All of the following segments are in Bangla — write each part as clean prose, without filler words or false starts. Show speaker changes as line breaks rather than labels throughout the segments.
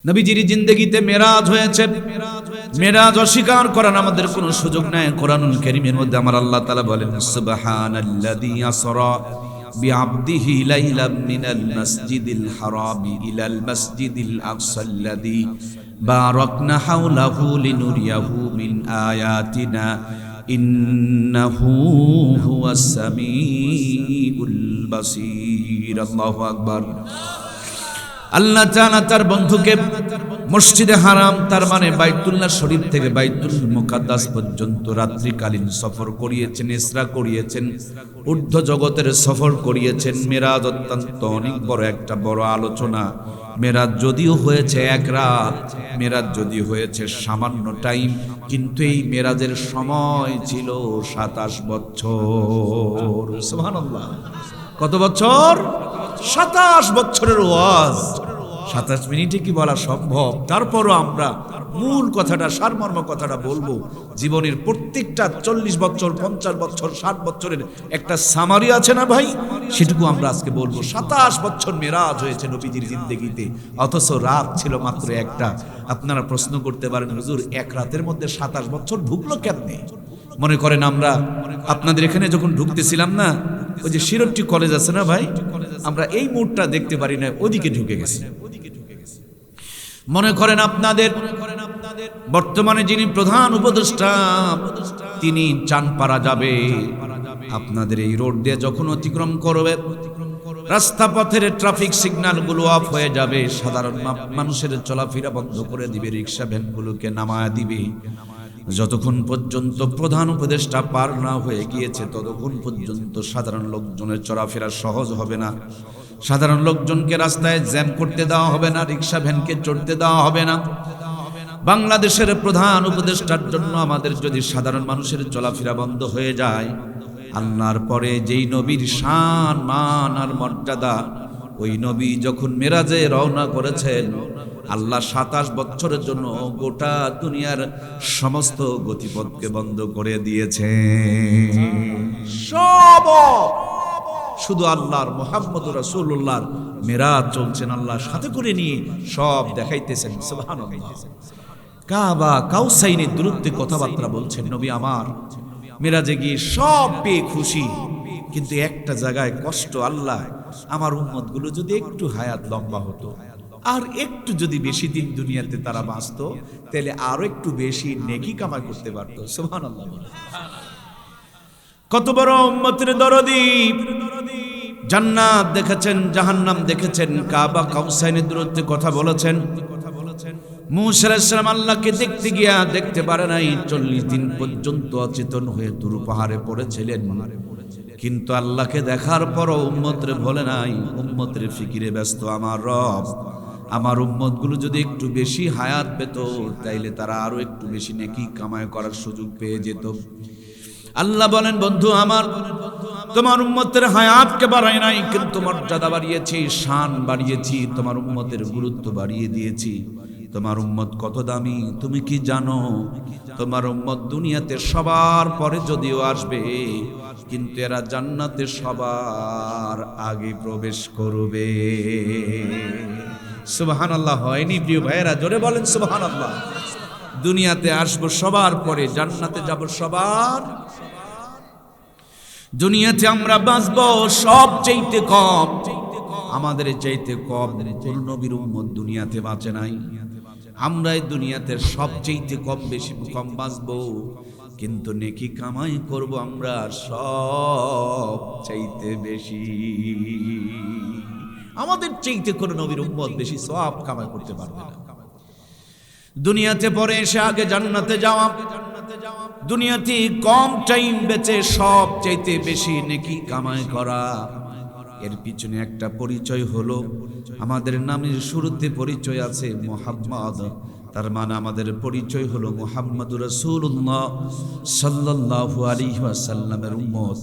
নবীজির জিন্দেগিতে মেরাজ হয়েছে। মেরাজ অস্বীকার করার আমাদের কোনো সুযোগ নাই। কোরআনুল কারীমের মধ্যে আমার আল্লাহ তাআলা বলেন, সুবহানাল্লাযী আসরা বিআবদিহি লাইলাম মিনাল মাসজিদিল হারামি ইলাল মাসজিদিল আকসাল্লাযী বারাকনা হাওলাহু লিনুরিয়াহু মিন আয়াতিনা ইন্নাহু হুয়াস সামিউল বাসীর। আল্লাহু আকবার। আল্লাহ তাআলা তার বন্ধুকে মসজিদে হারাম, তার মানে বাইতুল্লাহ শরীফ থেকে বাইতুল মুকাদ্দাস পর্যন্ত রাত্রিকালীন সফর করিয়েছেন, ইসরা করিয়েছেন, ঊর্ধ্ব জগতের সফর করিয়েছেন। মেরাজ অত্যন্ত অনেক বড় একটা বড় আলোচনা। মেরাজ যদিও হয়েছে এক রাত, মেরাজ যদিও হয়েছে সামান্য টাইম, কিন্তু এই মেরাজের সময় ছিল 27 বছর। সুবহানাল্লাহ। কত বছর? 27 বছরের ওয়াজ। 27 মিনিটে কি বলা সম্ভব? তারপরও আমরা মূল কথাটা, সারমর্ম কথাটা বলবো। জীবনের প্রত্যেকটা 40 বছর, 50 বছর, 60 বছরের একটা সামারি আছে না ভাই, সেটুকু আমরা আজকে বলবো। 27 বছর মেরাজ হয়েছে নবীজির জিন্দেগিতে, অথচ রাত ছিল মাত্র একটা। আপনারা প্রশ্ন করতে পারেন, হুজুর এক রাতের মধ্যে 27 বছর ঢুকলো কেমনে? মনে করেন আমরা আপনাদের এখানে যখন ঢুকতেছিলাম না, ওই যে শিরোট্টি কলেজ আছে না ভাই, আমরা এই মোড়টা দেখতে পারি না, ওদিকে ঢুকে গেছি। মনে করেন আপনাদের বর্তমানে যিনি প্রধান উপদেষ্টা, তিনি চানপাড়া যাবে, আপনাদের এই রোড দিয়ে যখন অতিক্রম করবে, রাস্তা পথের ট্রাফিক সিগন্যাল গুলো অফ হয়ে যাবে, সাধারণ মানুষের চলাফেরা বন্ধ করে দিবে, রিক্সা ভ্যানগুলোকে নামায়া দিবে। যতক্ষণ পর্যন্ত প্রধান উপদেষ্টা পার না হয়ে গিয়েছে, ততক্ষণ পর্যন্ত সাধারণ লোকজনের চলাফেরা সহজ হবে না। সাধারণ লোকজনকে রাস্তায় জ্যাম করতে দেওয়া হবে না, রিক্সা ভ্যানকে চড়তে দেওয়া হবে না। বাংলাদেশের প্রধান উপদেষ্টার জন্য আমাদের যদি সাধারণ মানুষের চলাফেরা বন্ধ হয়ে যায়, আল্লাহর পরে যেই নবীর শান, মান আর মর্যাদা, ওই নবী যখন মেরাজে রওনা করেছেন, আল্লাহ 27 বছরের জন্য গোটা দুনিয়ার সমস্ত গতিপথকে বন্ধ করে দিয়েছে। সব শুধু আল্লাহর মুহাম্মদুর রাসূলুল্লাহর মেরাজ চলছেন, আল্লাহর সাথে করে নিয়ে সব দেখাইতেছেন। সুবহানাল্লাহ। কাবা কাউসাইনের দূরত্বে কথাবার্তা বলছেন নবী আমার। মেরাজে গিয়ে সব পেয়ে খুশি, কিন্তু একটা জায়গায় কষ্ট, আল্লাহ আমার উম্মতগুলো যদি একটু হায়াত লম্বা হতো, আর একটু যদি বেশি দিন দুনিয়াতে তারা বাঁচতো, তাহলে আরো একটু বেশি নেকি কামাই করতে পারতো। সুবহানাল্লাহ। কত বড় উম্মতের দরদি। জান্নাত দেখেছেন, জাহান্নাম দেখেছেন, কাবা কাউসাইনের দূরত্বে কথা বলেছেন। মূসা আলাইহিস সালাম আল্লাহকে দেখতে গিয়া দেখতে পারে নাই, 40 দিন পর্যন্ত অচেতন হয়ে তুর পাহাড়ে পড়েছিলেন। কিন্তু আল্লাহকে দেখার পরও উম্মতরে বলে নাই, উম্মতের ফিকিরে ব্যস্ত আমার রব। আমার উম্মতগুলো যদি একটু বেশি হায়াত পেত, তাইলে তারা আরো একটু বেশি নেকি কামাই করার সুযোগ পেয়ে যেত। আল্লাহ বলেন, বন্ধু আমার, তোমার উম্মতের হায়াতকে বাড়াই নাই, কিন্তু মর্যাদা বাড়িয়েছি, শান বাড়িয়েছি, তোমার উম্মতের গুরুত্ব বাড়িয়ে দিয়েছি। তোমার উম্মত কত দামি তুমি কি জানো? তোমার উম্মত দুনিয়াতে সবার পরে যদিও আসবে, কিন্তু এরা জান্নাতে সবার আগে প্রবেশ করবে। সুবহানাল্লাহ। হয়নি প্রিয় ভাইয়েরা? জোরে বলেন সুবহানাল্লাহ। দুনিয়াতে আসবো সবার পরে, জান্নাতে যাব সবার। দুনিয়াতে আমরা বাঁচবো সব চাইতে কম, আমাদের চাইতে কম কোন নবীর উম্মত দুনিয়াতে বাঁচে নাই। আমরাই দুনিয়াতে সব চাইতে কম বেশি কম বাঁচবো, কিন্তু নেকি কামাই করব আমরা সব চাইতে বেশি। আমাদের চাইতে কোন নবীর উম্মত বেশি সওয়াব কামাই করতে পারবে না। দুনিয়াতে পরে এসে আগে জান্নাতে যাওয়া, দুনিয়াতে কম টাইম বেঁচে সব চাইতে বেশি নেকি কামাই করা। এর পিছনে একটা পরিচয় হলো, আমাদের নামের শুরুতে পরিচয় আছে মুহাম্মদ, তার মানে আমাদের পরিচয় হলো মুহাম্মদুর রাসূলুল্লাহ সাল্লাল্লাহু আলাইহি ওয়াসাল্লামের উম্মত।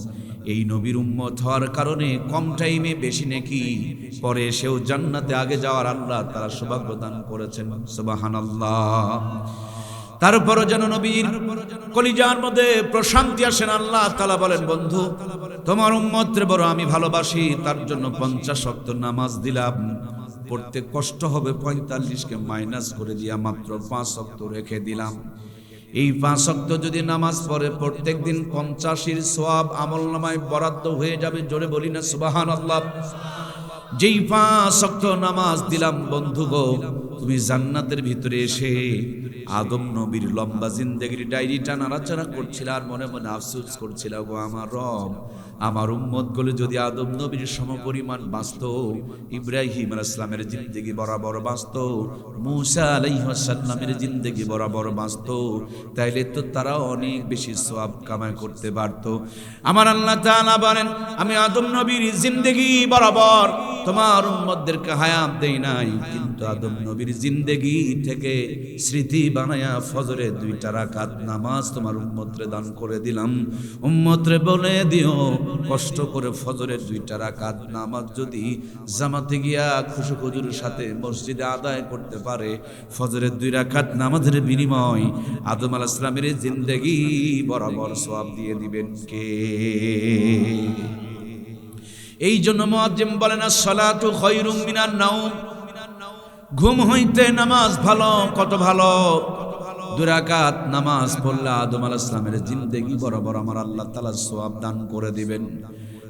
এই নবীর উম্মত হওয়ার কারণে কম টাইমে বেশি নেকি, পরে সেও জান্নাতে আগে যাওয়ার আল্লাহ তারা সৌভাগ্য দান করেছেন। সুবহানাল্লাহ। তারপরও যেন নবীর কলিজার মধ্যে প্রশান্তি আসেন। আল্লাহ তাআলা বলেন, বন্ধু তোমার উম্মতরে বড় আমি ভালোবাসি, তার জন্য 50 ওয়াক্ত নামাজ দিলাম। পড়তে কষ্ট হবে 45কে মাইনাস করে দিয়া মাত্র 5 ওয়াক্ত রেখে দিলাম। এই 5 ওয়াক্ত যদি নামাজ পড়ে প্রত্যেক দিন 50-এর সওয়াব আমলনামায় বরাদ্দ হয়ে যাবে। জোরে বলি না সুবহানাল্লাহ। যেই 5 ওয়াক্ত নামাজ দিলাম বন্ধু গো, তুমি জান্নাতের ভিতরে এসে আদম নবীর লম্বা জিন্দেগির ডায়েরিটা নাড়াচাড়া করছিল আর মনে মনে আফসোস করছিল, গো আমার রব, আমার উম্মত গুলো যদি আদম নবীর সমপরিমাণ বাঁচত, ইব্রাহিম আলাইহিস সালামের জিন্দেগি বরাবর বাঁচত, মূসা আলাইহিস সালামের জিন্দেগি বরাবর বাঁচত, তাইলে তো তারা অনেক বেশি সওয়াব কামাই করতে পারত। আমার আল্লাহ তাআলা বলেন, আমি আদম নবীর জিন্দেগি বরাবর তোমার উম্মতদেরকে হায়াত দেই নাই, কিন্তু আদম নবীর জিন্দেগি থেকে স্মৃতি বানায়া ফজরে 2 রাকাত নামাজ তোমার উম্মতরে দান করে দিলাম। উম্মতরে বলে দিও, কষ্ট করে ফজরের 2 রাকাত নামাজ যদি জামাতে গিয়া খুশু খুজুর সাথে মসজিদে আদায় করতে পারে, ফজরের 2 রাকাত নামাজের বিনিময় আদম আলাইহিস সালামের জিন্দেগি বরাবর সওয়াব দিয়ে দিবেন কে? এই জন্য মুয়াজ্জিম বলেন, আসসালাতু খায়রুম মিনান নাওম, ঘুম হইতে নামাজ ভালো, কত ভালো। 2 রাকাত নামাজ পড়লে আদম আলাইহিস সালামের জিন্দেগি বরাবর আমার আল্লাহ তাআলা সওয়াব দান করে দিবেন।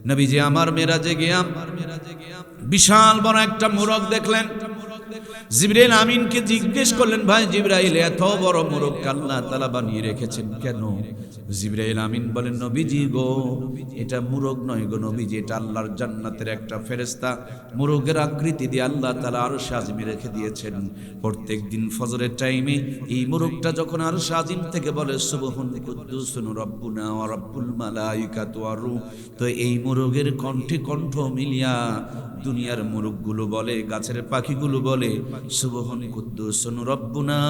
নবীজি আমার মেরাজে গিয়া বিশাল বড় একটা মোরগ দেখলেন। জিবরাইল আমিনকে জিজ্ঞেস করলেন, ভাই জিবরাইল, এত বড় মোরগ আল্লাহ তাআলা বানিয়ে রেখেছেন কেন? জিবরাইল আমিন বলেন, নবীজি গো, এটা মোরগ নয় গো নবীজি, এটা আল্লাহর জান্নাতের একটা ফেরেশতা মোরগের আকৃতি দিয়ে আল্লাহ তাআলা আরশে আজিমে রেখে দিয়েছেন। প্রত্যেক দিন ফজরের টাইমে এই মোরগটা যখন আরশে আজিম থেকে বলে সুবহান কুদ্দুসুন রব্বুনা ওয়া রব্বুল মালাইকাতু ওয়ার রূহ, তো এই মোরগের কণ্ঠে কণ্ঠ মিলিয়া দুনিয়ার মোরগগুলো বলে, গাছের পাখিগুলো বলে সুবহান কুদ্দুসুন রব্বুনা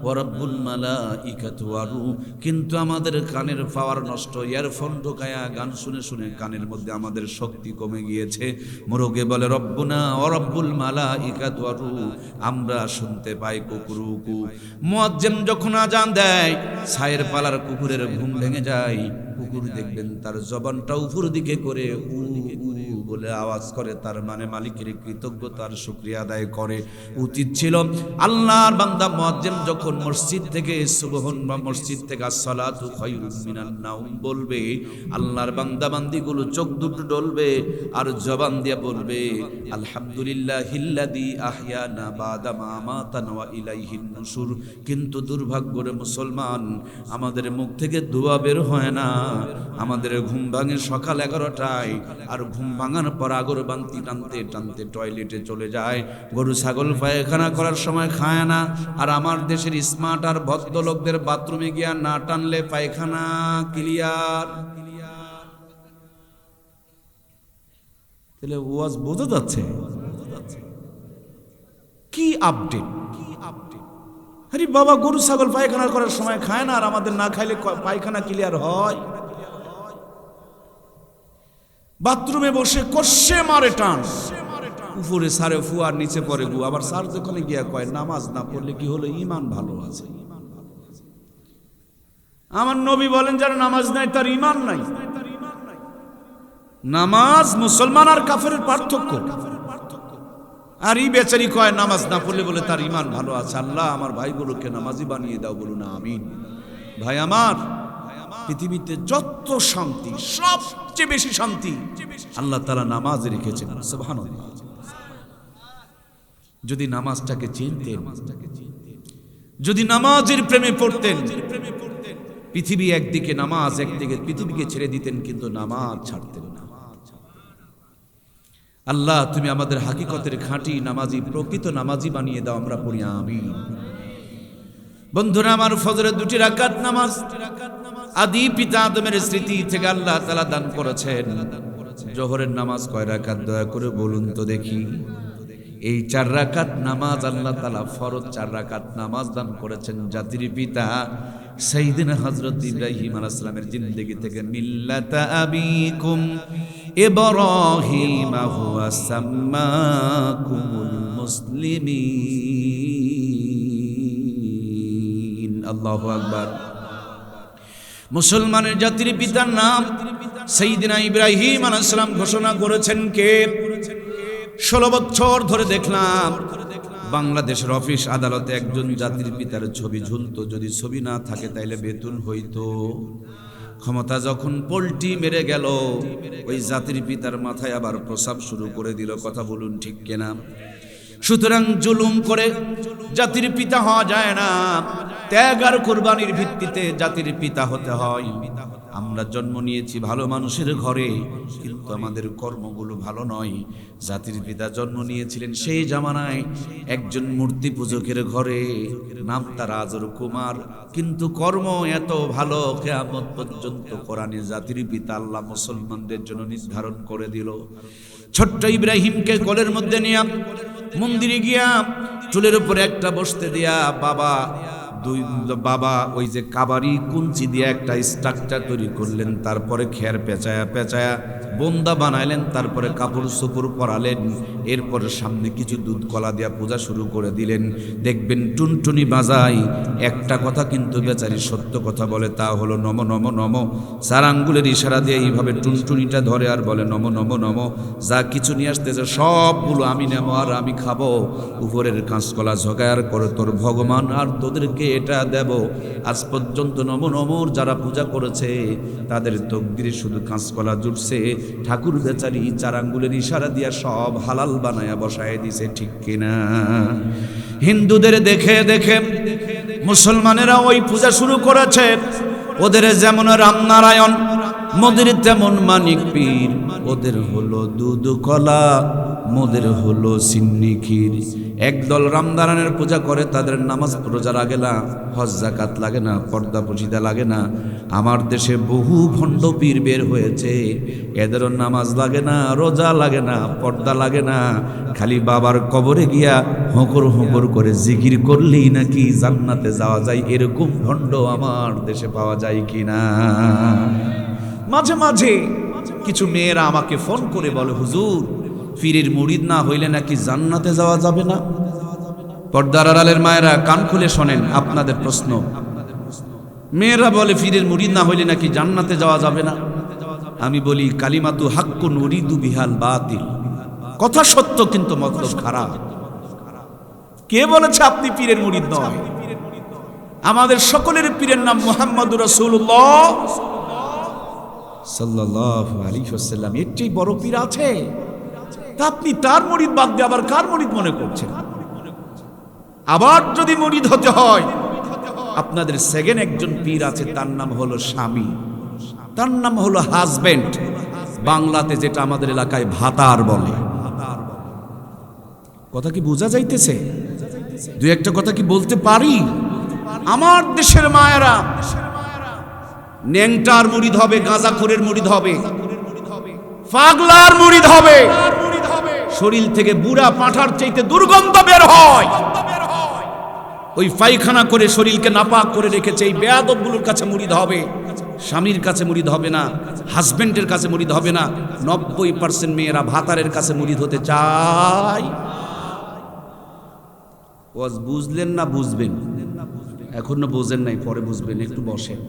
ওয়া রব্বুল মালাইকাতু ওয়ার রূহ। কিন্তু আমাদের কানের পাওয়ার নষ্ট, ইয়ারফোন ঢোকায়া গান শুনে শুনে কানের মধ্যে আমাদের শক্তি কমে গিয়েছে। মোরগে বলে রব্বুনা ওয়া রব্বুল মালাইকাতু ওয়ার রূহ, আমরা শুনতে পাই কুকুরুকু। মুয়াজ্জিম যখন আজান দেয়, ছায়ের পালার কুকুরের ঘুম ভেঙে যায়। কুকুর দেখবেন তার জবানটা উপর দিকে করে উ উ বলে আওয়াজ করে, তার মানে মালিকের কৃতজ্ঞতার শুকরিয়া আদায় করে। উচিত ছিল আল্লাহর বান্দা মুয়াজ্জিম যখন মসজিদ থেকে সুবহান বা মসজিদ থেকে আসসালাতু খায়রুম মিনান নাওম বলবে, আল্লাহর বান্দা বান্দিগুলো চোখ দুটো ডলবে আর জবান দিয়ে বলবে আলহামদুলিল্লাহিল্লাযী আহইয়ানা বাদা মা আমাতানা ওয়া ইলাইহিন নুশুর। কিন্তু দুর্ভাগ্যের মুসলমান, আমাদের মুখ থেকে দোয়া বের হয় না। আমাদের ঘুম ভাঙে সকাল 11টায়, আর ঘুম ভাঙার পর আগরবাতি টানতে টানতে টয়লেটে চলে যায়। গরু ছাগল পায়খানা করার সময় খায় না। আর আমার দেশের স্মার্ট আর ভদ্রলোকদের বাথরুমে গিয়া না টানলে পায়খানা ক্লিয়ার। তাহলে ওয়াজ বোঝা যাচ্ছে কি আপডেট? আরে বাবা, গরু ছাগল পায়খানা করার সময় খায় না, আর আমাদের না খাইলে পায়খানা ক্লিয়ার হয়। বাথরুমে বসে কষে মারে টান, উপরে সারে ফুয়ার নিচে পরে গু। আবার সার দোকানে গিয়া কয় নামাজ না পড়লে কি হলো, ঈমান ভালো আছে। আমার নবী বলেন, যার নামাজ নাই তার ঈমান নাই। নামাজ মুসলমান আর কাফেরের পার্থক্য। আর এই বেচারি কয় নামাজ না পড়লে বলে তার ঈমান ভালো আছে। আল্লাহ আমার ভাইগুলোকে নামাজি বানিয়ে দাও, বলুন না আমিন। ভাই আমার, পৃথিবীতে যত শান্তি, সবচেয়ে বেশি শান্তি আল্লাহ তাআলা নামাজে রেখেছেন। সুবহানাল্লাহ। যদি নামাজটাকে চিনতেন, যদি নামাজের প্রেমে পড়তেন, পৃথিবী একদিকে নামাজ, একদিকে পৃথিবীকে ছেড়ে দিতেন, কিন্তু নামাজ ছাড়তেন না। আল্লাহ তুমি আমাদের হাকিকতের খাঁটি নামাজি, প্রকৃত নামাজি বানিয়ে দাও, আমরা পড়ি আমিন। বন্ধুরা আমার, ফজরের 2 রাকাত নামাজ আদি পিতা আদমের স্মৃতি থেকে আল্লাহ তাআলা দান করেছেন। জোহরের নামাজ কয় রাকাত দয়া করে বলুন তো দেখি? এই 4 রাকাত নামাজ আল্লাহ তাআলা ফরজ 4 রাকাত নামাজ দান করেছেন জাতির পিতা সাইয়্যিদিনা হযরত ইব্রাহিম আলাইহিস সালামের জিন্দেগি থেকে। মিল্লাতা আবিকুম ইব্রাহিম হুয়া সাম্মাকুমুল মুসলিমিন। আল্লাহু আকবার। মুসলমানের জাতির পিতার নাম সাইয়্যিদিনা ইব্রাহিম আলাইহিস সালাম ঘোষণা করেছেন কে? 16 বছর ধরে দেখলাম বাংলাদেশের অফিস আদালতে একজন জাতির পিতার ছবি ঝুলতো, যদি ছবি না থাকে তাইলে বেতন হইতো। ক্ষমতা যখন পল্টি মেরে গেল, ওই জাতির পিতার মাথায় আবার প্রসাব শুরু করে দিল। কথা বলুন ঠিক কিনা? সুতরাং জুলুম করে জাতির পিতা হওয়া যায় না, ত্যাগ আর কুরবানির ভিত্তিতে জাতির পিতা হতে হয়। আমরা জন্ম নিয়েছি ভালো মানুষের ঘরে, কিন্তু আমাদের কর্মগুলো ভালো নয়। জাতির পিতা জন্ম নিয়েছিলেন সেই জামানায় একজন মূর্তি পূজকের ঘরে, নাম তার আজর কুমার, কিন্তু কর্ম এত ভালো, কিয়ামত পর্যন্ত কোরআনে জাতির পিতা আল্লাহ মুসলমানদের জন্য নির্ধারণ করে দিল। ছোট্ট ইব্রাহিমকে কোলের মধ্যে নিয়ে মন্দিরে গিয়া চুলের উপরে একটা বসতে দিয়া বাবা ওই যে কাবারি কুঞ্চি দিয়ে একটা স্ট্রাকচার তৈরি করলেন, তারপরে খের পেঁচায়া পেঁচায়া বন্দা বানাইলেন, তারপরে কাপড় চোপড় পরালেন, এরপরে সামনে কিছু দুধ কলা দিয়া পূজা শুরু করে দিলেন। দেখবেন টুনটুনি বাজাই, একটা কথা কিন্তু বেচারি সত্য কথা বলে, তা হলো নম নম নম। 4 আঙ্গুলের ইশারা দিয়ে এইভাবে টুনটুনিটা ধরে আর বলে নম নম নম। যা কিছু নিয়ে আসতেছে সবগুলো আমি নেব আর আমি খাবো। উপরের কাঁচকলা ঝগায়ার করে তোর ভগবান আর তোদেরকে এটা দেব। আজ পর্যন্ত নম নমর যারা পূজা করেছে তাদের তকদিরে শুধু কাঁচকলা জুটছে, ঠাকুর বেচারি 4 আঙ্গুলের ইশারা দিয়া সব হালাল বানায়া বসায় দিছে। ঠিক কিনা? হিন্দুদের দেখে দেখে মুসলমানেরা ওই পূজা শুরু করেছে। ওদের যেমন রামনারায়ণ, মোদের তেমন মানিক পীর। ওদের হলো দুধ কলা, মোদের হলো সিন্নি ক্ষীর। একদল রামনারায়ণের পূজা করে, তাদের নামাজ রোজা লাগে না, হজ যাকাত লাগে না, পর্দা পশিদা লাগে না। আমার দেশে বহু ভণ্ড পীর বের হয়েছে, এদেরও নামাজ লাগে না, রোজা লাগে না, পর্দা লাগে না, খালি বাবার কবরে গিয়া হুঁকর হুঁকর করে জিকির করলেই নাকি জান্নাতে যাওয়া যায়। এরকম ভণ্ড আমার দেশে পাওয়া যায় কিনা? মাঝে মাঝে কিছু মেয়েরা আমাকে ফোন করে বলে, হুজুর পীরের মুরিদ না হইলে নাকি জান্নাতে যাওয়া যাবে না। পর্দার আড়ালের মায়েরা কান খুলে শোনেন, আপনাদের প্রশ্ন। মেয়েরা বলে পীরের মুরিদ না হইলে নাকি জান্নাতে যাওয়া যাবে না। আমি বলি কালিমাতু হাক্কুন উরিদু বিহাল বাতিল, কথা সত্য কিন্তু মতলব খারাপ। কে বলেছে আপনি পীরের মুরিদ নয়? আমাদের সকলের পীরের নাম মুহাম্মদুর রাসূলুল্লাহ সাল্লাল্লাহু আলাইহি ওয়াসাল্লাম। এর চেয়ে বড় পীর আছে? তা আপনি তার মুরিদ বাদ দিয়ে আবার কার মুরিদ মনে করছেন? আবার যদি মুরিদ হতে হয়, আপনাদের সেকেন্ড একজন পীর আছে, তার নাম হলো স্বামী, তার নাম হলো হাজবেন্ড, বাংলাতে যেটা আমাদের এলাকায় ভাতার বলে। কথা কি বোঝা যাইতেছে? দুই একটা কথা কি বলতে পারি? আমার দেশের মায়েরা ন্যাংটার মুরিদ হবে, গাঁজাখোরের মুরিদ হবে, পাগলার মুরিদ হবে, শরীর থেকে বুড়া পাঁঠার চাইতে দুর্গন্ধ বের হয়, ওই পায়খানা করে শরীরকে নাপাক করে রেখেছে, এই বেয়াদবগুলোর কাছে মুরিদ হবে। স্বামীর কাছে মুরিদ হবে না, হাজবেন্ডের কাছে মুরিদ হবে না। 90% মেয়েরা ভাতারের কাছে মুরিদ হতে চায়। ওয়াজ বুঝলেন না? বুঝবেন, এখনো বোঝেন নাই, পরে বুঝবেন, একটু বসেন।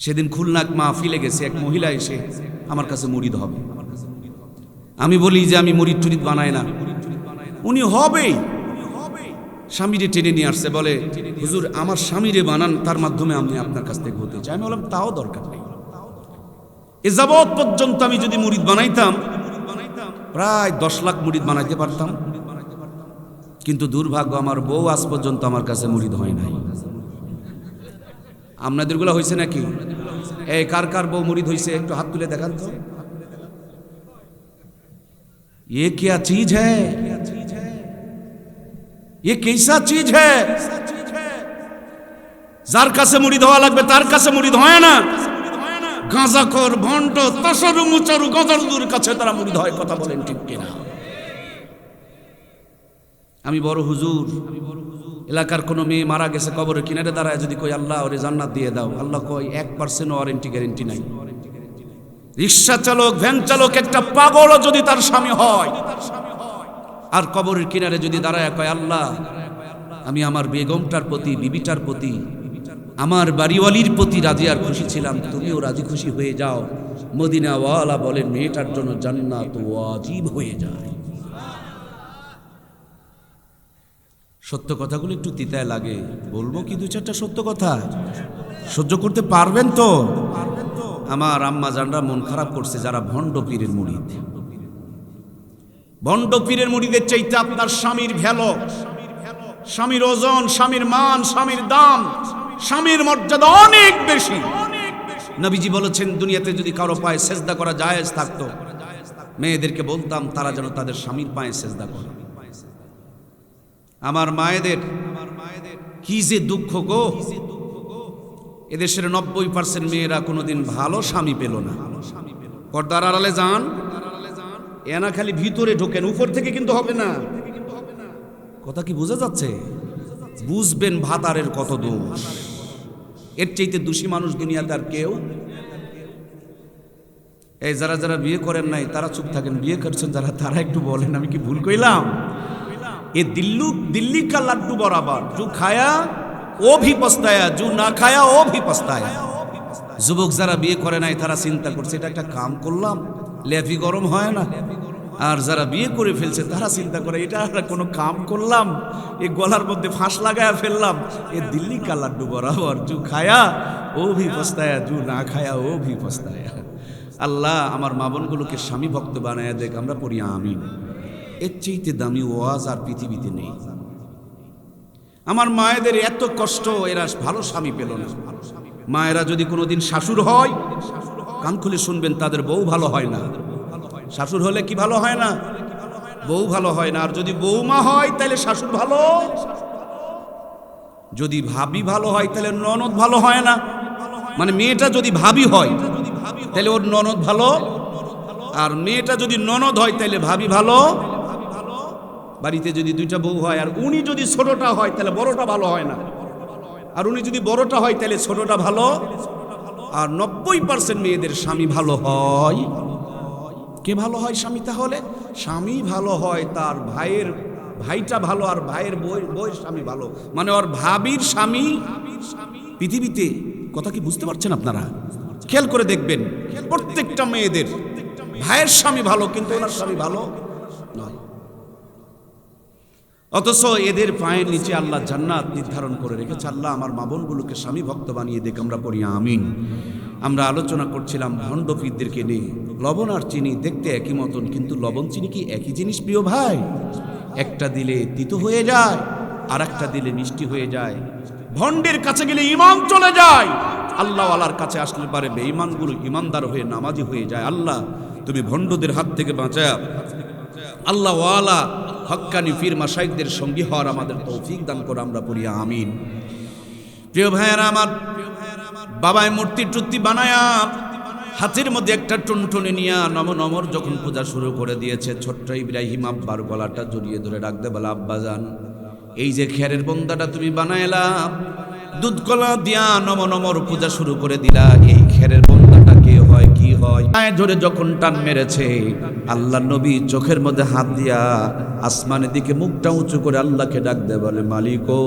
সেদিন খুলনা মাহফিলে গেছে, এক মহিলা এসে আমার কাছে মুরিদ হবে। আমি বলি যে আমি মুরিদ টুরিদ বানাই না। উনি হবেই, স্বামীরে টেনে নিয়ে আসছে, বলে হুজুর আমার স্বামীরে বানান, তার মাধ্যমে আমি আপনার কাছ থেকে হতে চাই। আমি বললাম তাও দরকার নেই। এ যাবৎ পর্যন্ত আমি যদি মুরিদ বানাইতাম প্রায় 10 লাখ মুরিদ বানাইতে পারতাম, কিন্তু দুর্ভাগ্য আমার বউ আজ পর্যন্ত আমার কাছে মুরিদ হয় নাই। আপনাদেরগুলো হয়েছে নাকি? এই কার কার বউ মুরিদ হয়েছে একটু হাত তুলে দেখান তো। ये क्या चीज है? ये कैसा चीज है? যার কাছে মুরিদ হওয়া লাগবে তার কাছে মুরিদ হয় না। গাঁজাখোর, ভণ্ড, তসরু মুচরু গজরদুর কাছে তারা মুরিদ হয়। কথা বলেন ঠিক কিনা? আমি বড় হুজুর, এলাকার কোনো মেয়ে মারা গেছে, কবরের কিনারে দাঁড়ায় যদি কই আল্লাহ ওরে জান্নাত দিয়ে দাও, আল্লাহ কয় 1% ওয়ারেন্টি গ্যারেন্টি নাই। রিক্সা চালক, ভ্যান চালক একটা পাগল যদি তার স্বামী হয় আর কবরের কিনারে যদি দাঁড়ায় কয় আল্লাহ আমি আমার বেগমটার প্রতি, বিবিটার প্রতি, আমার বাড়িওয়ালির প্রতি রাজি আর খুশি ছিলাম, তুমিও রাজি খুশি হয়ে যাও, মদিনাওয়ালা বলেন মেয়েটার জন্য জান্নাত ওয়াজিব হয়ে যায়। সত্য কথাগুলো একটু তিতায় লাগে, বলবো কি দু চারটা সত্য কথা? সহ্য করতে পারবেন তো? আমার আম্মা জানরা মন খারাপ করছে যারা ভণ্ড পীরের মুরিদ। ভণ্ড পীরের মুরিদের চাইতে আপনার স্বামীর ভ্যালু, স্বামীর ওজন, স্বামীর মান, স্বামীর দাম, স্বামীর মর্যাদা অনেক বেশি। নবীজি বলেছেন দুনিয়াতে যদি কারো পায়ে সেজদা করা জায়েজ থাকতো, মেয়েদেরকে বলতাম তারা যেন তাদের স্বামীর পায়ে সেজদা করে। আমার মায়েদের কি যে দুঃখ গো, এদেশের 90% মেয়েরা কোনোদিন ভালো স্বামী পেল না। পর্দার আড়ালে যান, এনা খালি ভিতরে ঢোকেন, উপর থেকে কিন্তু হবে না। কথা কি বোঝা যাচ্ছে? বুঝবেন ভাতারের কত দোষ। এর চাইতে দোষী মানুষ দুনিয়াতে আর কেউ। এই যারা যারা বিয়ে করেন নাই তারা চুপ থাকেন, বিয়ে করছেন যারা তারা একটু বলেন আমি কি ভুল কইলাম? এ দিল্লি কা লাড্ডু বরাবর, জু খায়া ও ভি পস্তায়া, জু না খায়া ও ভি পস্তায়া। যুবক যারা বিয়ে করে নাই তারা চিন্তা করছে এটা একটা কাম করলাম, লেফি গরম হয় না। আর যারা বিয়ে করে ফেলছে তারা চিন্তা করে এটা কোনো কাম করলাম, এই গলার মধ্যে ফাঁস লাগায়া ফেললাম। এ দিল্লি কা লাড্ডু বরাবর, জু খায়া ও ভি পস্তায়া, জু না খায়া ও ভি পস্তায়া। আল্লাহ আমার মা বোনগুলোকে স্বামী ভক্ত বানায় দেখ, আমরা পড়ি আমিন। এর চাইতে দামি ওয়াজ আর পৃথিবীতে নেই। আমার মায়েদের এত কষ্ট, এরা ভালো স্বামী পেল না। মায়েরা যদি কোনোদিন শাশুড় হয়, কান খুলে শুনবেন তাদের বউ ভালো হয় না। শাশুড় হলে কি ভালো হয় না? বউ ভালো হয় না। আর যদি বৌমা হয় তাহলে শাশুড় ভালো, যদি ভাবি ভালো হয় তাহলে ননদ ভালো হয় না। মানে মেয়েটা যদি ভাবি হয় তাহলে ওর ননদ ভালো, আর মেয়েটা যদি ননদ হয় তাহলে ভাবি ভালো। বাড়িতে যদি দুইটা বউ হয় আর উনি যদি ছোটটা হয় তাহলে বড়টা ভালো হয় না, আর উনি যদি বড়টা হয় তাহলে ছোটটা ভালো। আর 90% মেয়েদের স্বামী ভালো হয়। কে ভালো হয় স্বামী? তাহলে স্বামী ভালো হয় তার ভাইয়ের ভাইটা ভালো, আর ভাইয়ের বউয়ের স্বামী ভালো, মানে ওর ভাবির স্বামী পৃথিবীতে। কথা কি বুঝতে পারছেন আপনারা? খেয়াল করে দেখবেন প্রত্যেকটা মেয়েদের ভাইয়ের স্বামী ভালো, কিন্তু ওনার স্বামী ভালো নয়। অথচ এদের পায়ের নিচে আল্লাহ জান্নাত নির্ধারণ করে রেখেছে। আল্লাহ আমার মা বোনগুলোকে স্বামী ভক্ত বানিয়ে দেখ, আমরা পড়ি আমিন। আমরা আলোচনা করছিলাম ভণ্ড পীরদেরকে নিয়ে। লবণ আর চিনি দেখতে একই মতন, কিন্তু লবণ চিনি কি একই জিনিস প্রিয় ভাই? একটা দিলে তিতো হয়ে যায়, আর একটা দিলে মিষ্টি হয়ে যায়। ভণ্ডের কাছে গেলে ঈমান চলে যায়, আল্লাহওয়ালার কাছে আসলে পারে বেঈমানগুলো ঈমানদার হয়ে নামাজি হয়ে যায়। আল্লাহ তুমি ভণ্ডদের হাত থেকে বাঁচাও। আল্লাহওয়ালা হক্কানি পীর মাশায়েখদের সঙ্গী হওয়ার আমাদের তৌফিক দান করে, আমরা পড়ি আমিন। প্রিয় ভাইয়েরা আমার, বাবায় মূর্তি বানায়া হাতের মধ্যে একটা টুনটুনি নিয়া নমর যখন পূজা শুরু করে দিয়েছে, ছোট্ট ইব্রাহিম আব্বার গলাটা জড়িয়ে ধরে ডাকতে বলে, আব্বা জান এই যে খেরের বন্দাটা তুমি বানাইলা, দুধ কলা দিয়া নমর পূজা শুরু করে দিলা, এই খেরের বন্দাটা কে হয় কি হয়? ধরে যখন টান মেরেছে, আল্লাহ নবী চোখের মধ্যে হাত দিয়া আসমানের দিকে মুখটা উঁচু করে আল্লাহকে ডাক দেয়, বলে মালিক ও,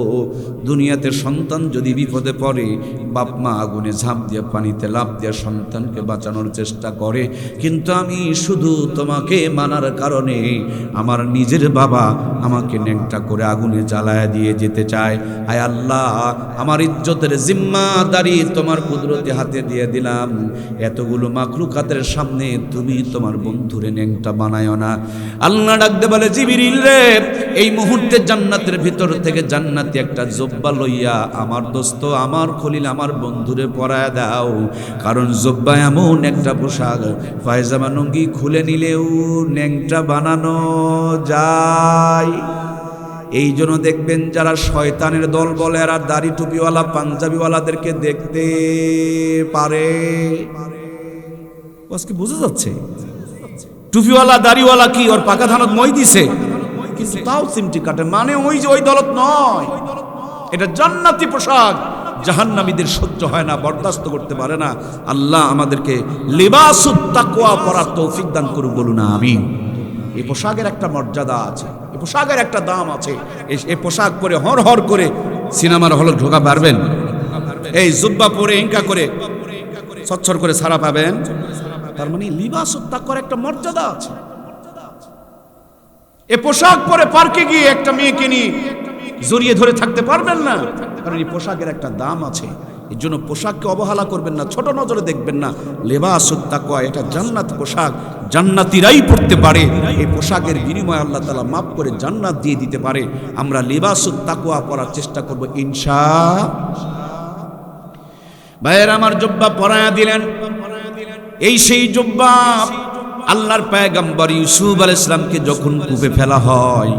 দুনিয়াতে সন্তান যদি বিপদে পড়ে, বাপ মা আগুনে ঝাঁপ দিয়ে পানিতে লাফ দিয়ে সন্তানকে বাঁচানোর চেষ্টা করে, কিন্তু আমি শুধু তোমাকে মানার কারণে আমার নিজের বাবা আমাকে ন্যাংটা করে আগুনে জ্বালায় দিয়ে যেতে চায়। আয় আল্লাহ, আমার ইজ্জতের জিম্মাদারি তোমার কুদরতি হাতে দিয়ে দিলাম। এতগুলো মাখলুকাতের সামনে তুমি তোমার বন্ধুরে ন্যাংটা বানায়ো না। আল্লাহ ডাকতে বলে, জিবরিল রে, এই মুহূর্তে জান্নাতের ভিতর থেকে জান্নাতি একটা জব্বা লইয়া আমার দোস্ত, আমার খলিল, আমার বন্ধুরে পরায় দাও। কারণ জব্বা এমন একটা পোশাক, পায়জামা লুঙ্গি খুলে নিলেও ন্যাংটা বানানো যায়। এই জন্য দেখবেন যারা শয়তানের দল বলে, আর দাড়ি টুপিওয়ালা পাঞ্জাবিওয়ালাদেরকে দেখতে পারে। আজকে বোঝা যাচ্ছে টুপিওয়ালা দাড়িওয়ালা কি ওর পাকা ধানত মই দিছে, কিন্তু তাও সিমটি কাটে, মানে ওই যে ওই দলত নয়। এটা জান্নাতি পোশাক, জাহান্নামীদের সহ্য হয় না, বরদাস্ত করতে পারে না। আল্লাহ আমাদেরকে লিবাসুত তাকওয়া পরার তৌফিক দান করুন, বলুন আমিন। এই পোশাকের একটা মর্যাদা আছে, এই পোশাকের একটা দাম আছে। এই পোশাক পরে হর করে সিনেমার হলে ঢোকা পারবেন? এই জুব্বা পরে ইনকা করে সচ্ছর করে ছাড়া পাবেন? তার মানে লিবাসুত তাকওয়ার একটা মর্যাদা আছে। এ পোশাক পরে পার্কে গিয়ে একটা মেয়েকে নিয়ে জড়িয়ে ধরে থাকতে পারবেন না, কারণ এই পোশাকের একটা দাম আছে। এর জন্য পোশাককে অবহেলা করবেন না, ছোট নজরে দেখবেন না। লিবাসুত তাকওয়া এটা জান্নাত পোশাক, জান্নাতীরাই পড়তে পারে। এই পোশাকের বিনিময়ে আল্লাহ তাআলা মাফ করে জান্নাত দিয়ে দিতে পারে। আমরা লিবাসুত তাকওয়া পরার চেষ্টা করব ইনশাআল্লাহ। ভাইয়ের আমার জুব্বা পরায়া দিলেন। এই সেই জুব্বা আল্লাহর পয়গম্বর ইউসুফ আলাইহিস সালামকে যখন কূপে ফেলা হয়,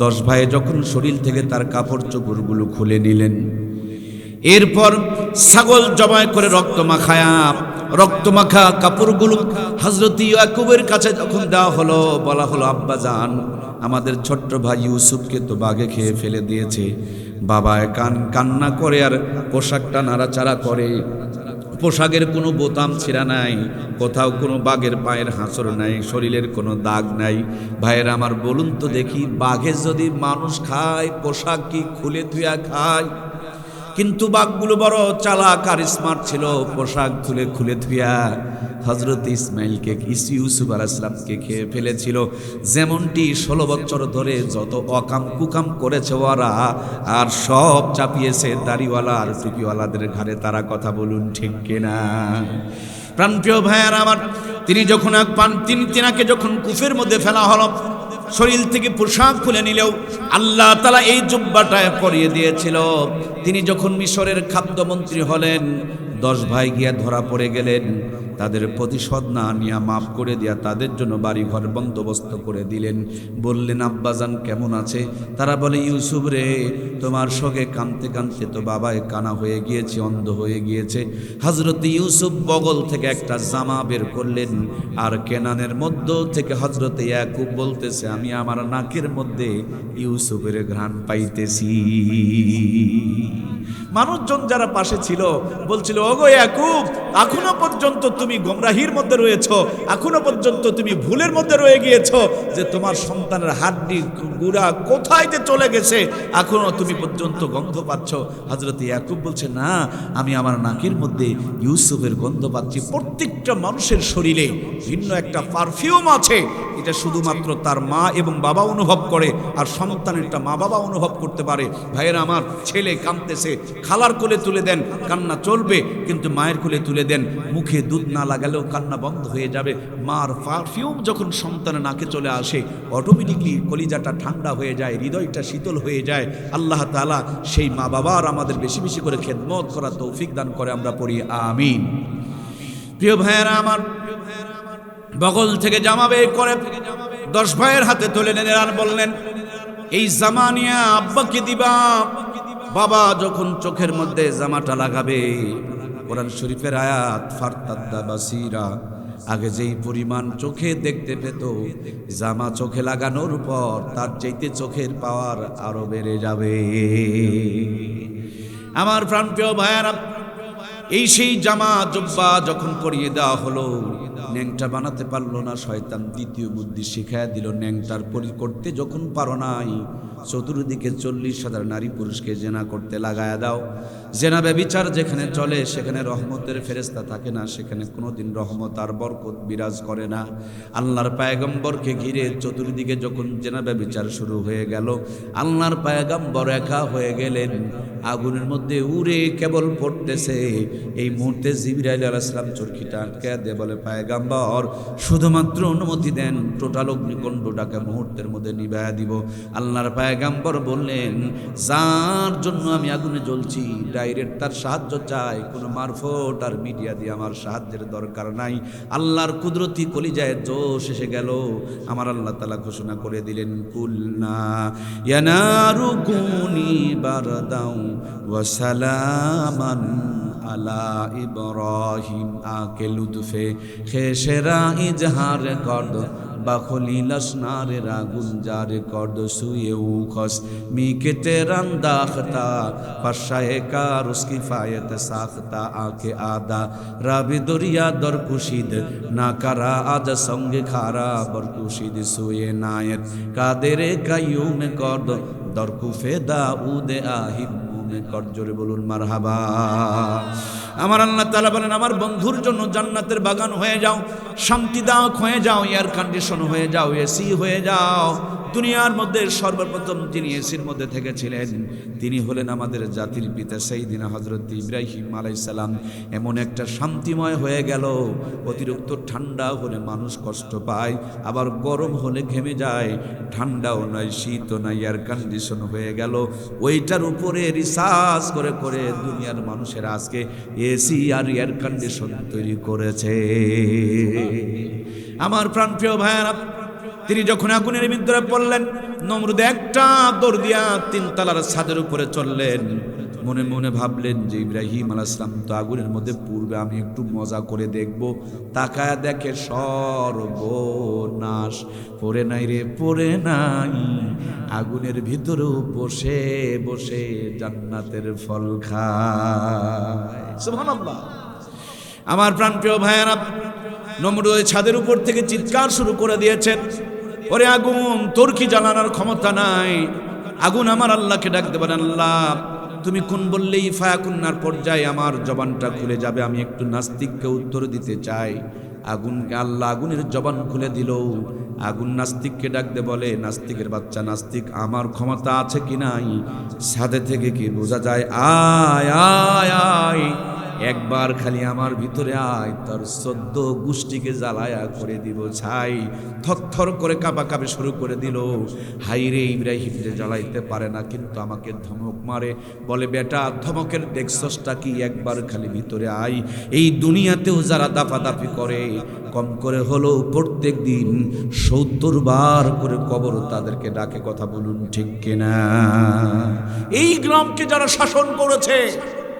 10 ভাই যখন শরীর থেকে তার কাপড় চোপড়গুলো খুলে নিলেন, এরপর ছাগল জবাই করে রক্ত মাখা কাপড়গুলো হযরত ইয়াকুবের কাছে যখন দেওয়া হলো, বলা হলো আব্বা জান, আমাদের ছোট্ট ভাই ইউসুফকে তো বাঘে খেয়ে ফেলে দিয়েছে। বাবা কান্না করে আর পোশাকটা নাড়াচাড়া করে। পোশাকের কোনো বোতাম ছিঁড়া নাই, কোথাও কোনো বাঘের পায়ের হাঁচড় নাই, শরীরের কোনো দাগ নাই। ভাইয়েরা আমার বলুন তো দেখি, বাঘে যদি মানুষ খায়, পোশাক কি খুলে ধুয়া খায়? কিন্তু বাঘগুলো বড় চালাক আর স্মার্ট ছিল, পোশাক খুলে ধুয়া হযরত ইসমাইলকে ইউসুফ আলাইহিস সালামকে খেয়ে ফেলেছিল। যেমনটি 16 বছর ধরে যত অকাম কুকাম করেছে ওরা, আর সব চাপিয়েছে দাড়িওয়ালা আর টুপিওয়ালাদের ঘাড়ে। তারা কথা বলুন ঠিক কিনা? প্রাণপ্রিয় ভাইয়ার আমার, তিনাকে যখন কূপের মধ্যে ফেলা হলো, শরীর থেকে পোশাক খুলে নিলেও আল্লাহ তাআলা এই জুব্বাটায় পরিয়ে দিয়েছিল। তিনি যখন মিশরের খাদ্যমন্ত্রী হলেন, 10 ভাই গিয়া ধরা পড়ে গেলেন। তাদের প্রতিশোধ না নিয়ে মাফ করে দিয়া তাদের জন্য বাড়িঘর বন্দোবস্ত করে দিলেন। বললেন আব্বাজান কেমন আছে? তারা বলে ইউসুফ রে, তোমার শোকে কাঁদতে কাঁদতে তো বাবায় কানা হয়ে গিয়েছে, অন্ধ হয়ে গিয়েছে। হযরত ইউসুফ বগল থেকে একটা জামা বের করলেন, আর কেনানের মধ্য থেকে হযরত ইয়াকুব বলতেছে, আমি আমার নাকের মধ্যে ইউসুফের ঘ্রাণ পাইতেছি। মানুষজন যারা পাশে ছিল বলছিল, ওগো ইয়াকুব, এখনো পর্যন্ত তুমি গোমরাহির মধ্যে রয়েছ, এখনো পর্যন্ত তুমি ভুলের মধ্যে রয়ে গিয়েছ, যে তোমার সন্তানের হাড্ডি গুড়া কোথায় যে চলে গেছে, এখনো তুমি পর্যন্ত গন্ধ পাচ্ছ। হযরত ইয়াকুব বলছে, না, আমি আমার নাকের মধ্যে ইউসুফের গন্ধ পাচ্ছি। প্রত্যেকটা মানুষের শরীরে ভিন্ন একটা পারফিউম আছে, এটা শুধুমাত্র তার মা এবং বাবা অনুভব করে, আর সন্তানেরটা মা বাবা অনুভব করতে পারে। ভাইয়েরা আমার, ছেলে কাঁদতেছে, খালার কোলে তুলে দেন, কান্না চলবে, কিন্তু মায়ের কোলে তুলে দেন, মুখে দুধ না লাগালেও কান্না বন্ধ হয়ে যাবে। মার পারফিউম যখন সন্তানের নাকে চলে আসে, অটোমেটিকলি কলিজাটা ঠান্ডা হয়ে যায়, হৃদয়টা শীতল হয়ে যায়। আল্লাহ তাআলা সেই মা বাবার আমাদের বেশি বেশি করে খেদমত করার তৌফিক দান করে। আমরা পড়ি আমিন। প্রিয় ভাইয়েরা আমার, বগল থেকে জামা বের করে 10 ভাইয়ের হাতে তুলে নিলেন আর বললেন, এই জামা নিয়ে আব্বাকে দিবা। বাবা যখন চোখের মধ্যে জামাটা লাগাবে, কোরআন শরীফের আয়াত, ফারতাদ্দা বাসিরা, আগে যেই পরিমাণ চোখে দেখতে পেত, জামা চোখে লাগানোর পর তার চাইতে চোখের পাওয়ার আরো বেড়ে যাবে। আমার প্রাণপ্রিয় ভাইয়েরা, এই সেই জামা জুব্বা যখন পরিয়ে দেওয়া হলো, ন্যাংটা বানাতে পারলো না শয়তান, দ্বিতীয় বুদ্ধি শিখায় দিল, ন্যাংটার করতে যখন পারো নাই, চতুর্দিকে 40,000 নারী পুরুষকে জেনা করতে লাগায়া দাও। জেনা ব্যভিচার যেখানে চলে সেখানে রহমতের ফেরেশতা থাকে না, সেখানে কোনোদিন রহমত আর বরকত বিরাজ করে না। আল্লাহর পয়গম্বরকে ঘিরে চতুর্দিকে যখন জেনা ব্যভিচার শুরু হয়ে গেল, আল্লাহর পয়গম্বর একা হয়ে গেলেন, আগুনের মধ্যে উড়ে কেবল পড়তেছে। এই মুহূর্তে জিবরাইল আলাইহিস সালাম চরকিটা আটকে দিয়ে বলে, পয়গম্বর শুধুমাত্র অনুমতি দেন, টোটাল অগ্নিকুণ্ডটাকে মুহূর্তের মধ্যে নিভায়া দিব। আল্লাহর পয়গম্বর বললেন, যার জন্য আমি আগুনে জ্বলছি, ডাইরেক্ট তার সাহায্য চাই, কোনো মারফত আর মিডিয়া দিয়ে আমার সাহায্যের দরকার নাই। আল্লাহর কুদরতি কলিজায় জোশ এসে গেল। আমার আল্লাহ তাআলা ঘোষণা করে দিলেন, কুলনা ইয়া নারু কুনি বারদাও ওয়া সালামান আলা ইব্রাহিম। আকে লুৎফে খেশেরা ইজহার করদ, বাখলি লসনারে রাগুন জারে করদ, সুয়ে উখস মিকেতে রন্দাখতা, ফশায়ে কার উসকি ফায়ত সাখতা। আকে আদা রাবি দরিয়া দরকুশিদ, না কারা আজ সঙ্গে খারা বরকুশিদ, সুয়ে নায়ত কাদেরে কায়ুম করদ, দরকুফে দাউদ আহিব নিকট, জোরে বলুন মারহাবা। আমার আল্লাহ তাআলা বলেন, আমার বন্ধুর জন্য জান্নাতের বাগান হয়ে যাও, শান্তিদায়ক হয়ে যাও, এয়ার কন্ডিশন হয়ে যাও, এসি হয়ে যাও। দুনিয়ার মধ্যে সর্বপ্রথম যিনি এসির মধ্যে থেকেছিলেন তিনি হলেন আমাদের জাতির পিতা সাইয়্যিদিনা হযরত ইব্রাহিম আলাইহিস সালাম। এমন একটা শান্তিময় হয়ে গেল, অতিরিক্ত ঠান্ডা হলে মানুষ কষ্ট পায়, আবার গরম হলে ঘেমে যায়, ঠান্ডাও নয় শীতও নয়, এয়ার কন্ডিশন হয়ে গেল। ওইটার উপরে রিসার্চ করে করে দুনিয়ার মানুষের আজকে এসি আর এয়ার কন্ডিশন তৈরি করেছে। আমার প্রাণপ্রিয় ভাইয়েরা, তিনি যখন আগুনের ভিতরে পড়লেন, নমরুদ একটা দৌড় দিয়া 3 তলার ছাদের উপরে চললেন। মনে মনে ভাবলেন যে ইব্রাহিম আলাইহিস সালাম তো আগুনের মধ্যে পূর্বে, আমি একটু মজা করে দেখব। তাকায়া দেখে সর্বনাশ, পড়ে নাই রে পড়ে নাই, আগুনের ভিতরেও বসে বসে জান্নাতের ফল খায়। সুবহানাল্লাহ। আমার প্রাণপ্রিয় ভাইয়েরা, নমরুদ ওই ছাদের উপর থেকে চিৎকার শুরু করে দিয়েছেন, ওরে আগুন, তোর কি জ্বালানোর ক্ষমতা নাই? আগুন আমার আল্লাহকে ডাকতে পারেন, আল্লাহ তুমি কোন বললেই ফায়াকুন্নার পর্যায়ে আমার জবানটা খুলে যাবে। আমি একটু নাস্তিককে উত্তর দিতে চাই। আগুনকে আল্লাহ আগুনের জবান খুলে দিল। আগুন নাস্তিককে ডাকতে বলে, নাস্তিকের বাচ্চা নাস্তিক, আমার ক্ষমতা আছে কি নাই ছাদে থেকে কি বোঝা যায়? আয় আয় আয়, একবার খালি আমার ভিতরে আয়, তোর 14 গোষ্ঠীকে জ্বালায়া করে দিব ছাই। থরথর করে কাঁপাকাঁপি শুরু করে দিল। হাইরে, ইব্রাহিম যে জ্বালাইতে পারে না কিন্তু আমাকে ধমক মারে, বলে বেটা ধমকের দেখছসটা কি? একবার খালি ভিতরে আয়। এই দুনিয়াতেও যারা দাফাদাফি করে, কম করে হলো প্রত্যেক দিন 70 বার করে কবর তাদেরকে ডাকে। কথা বলুন ঠিক কিনা? এই গ্রামকে যারা শাসন করেছে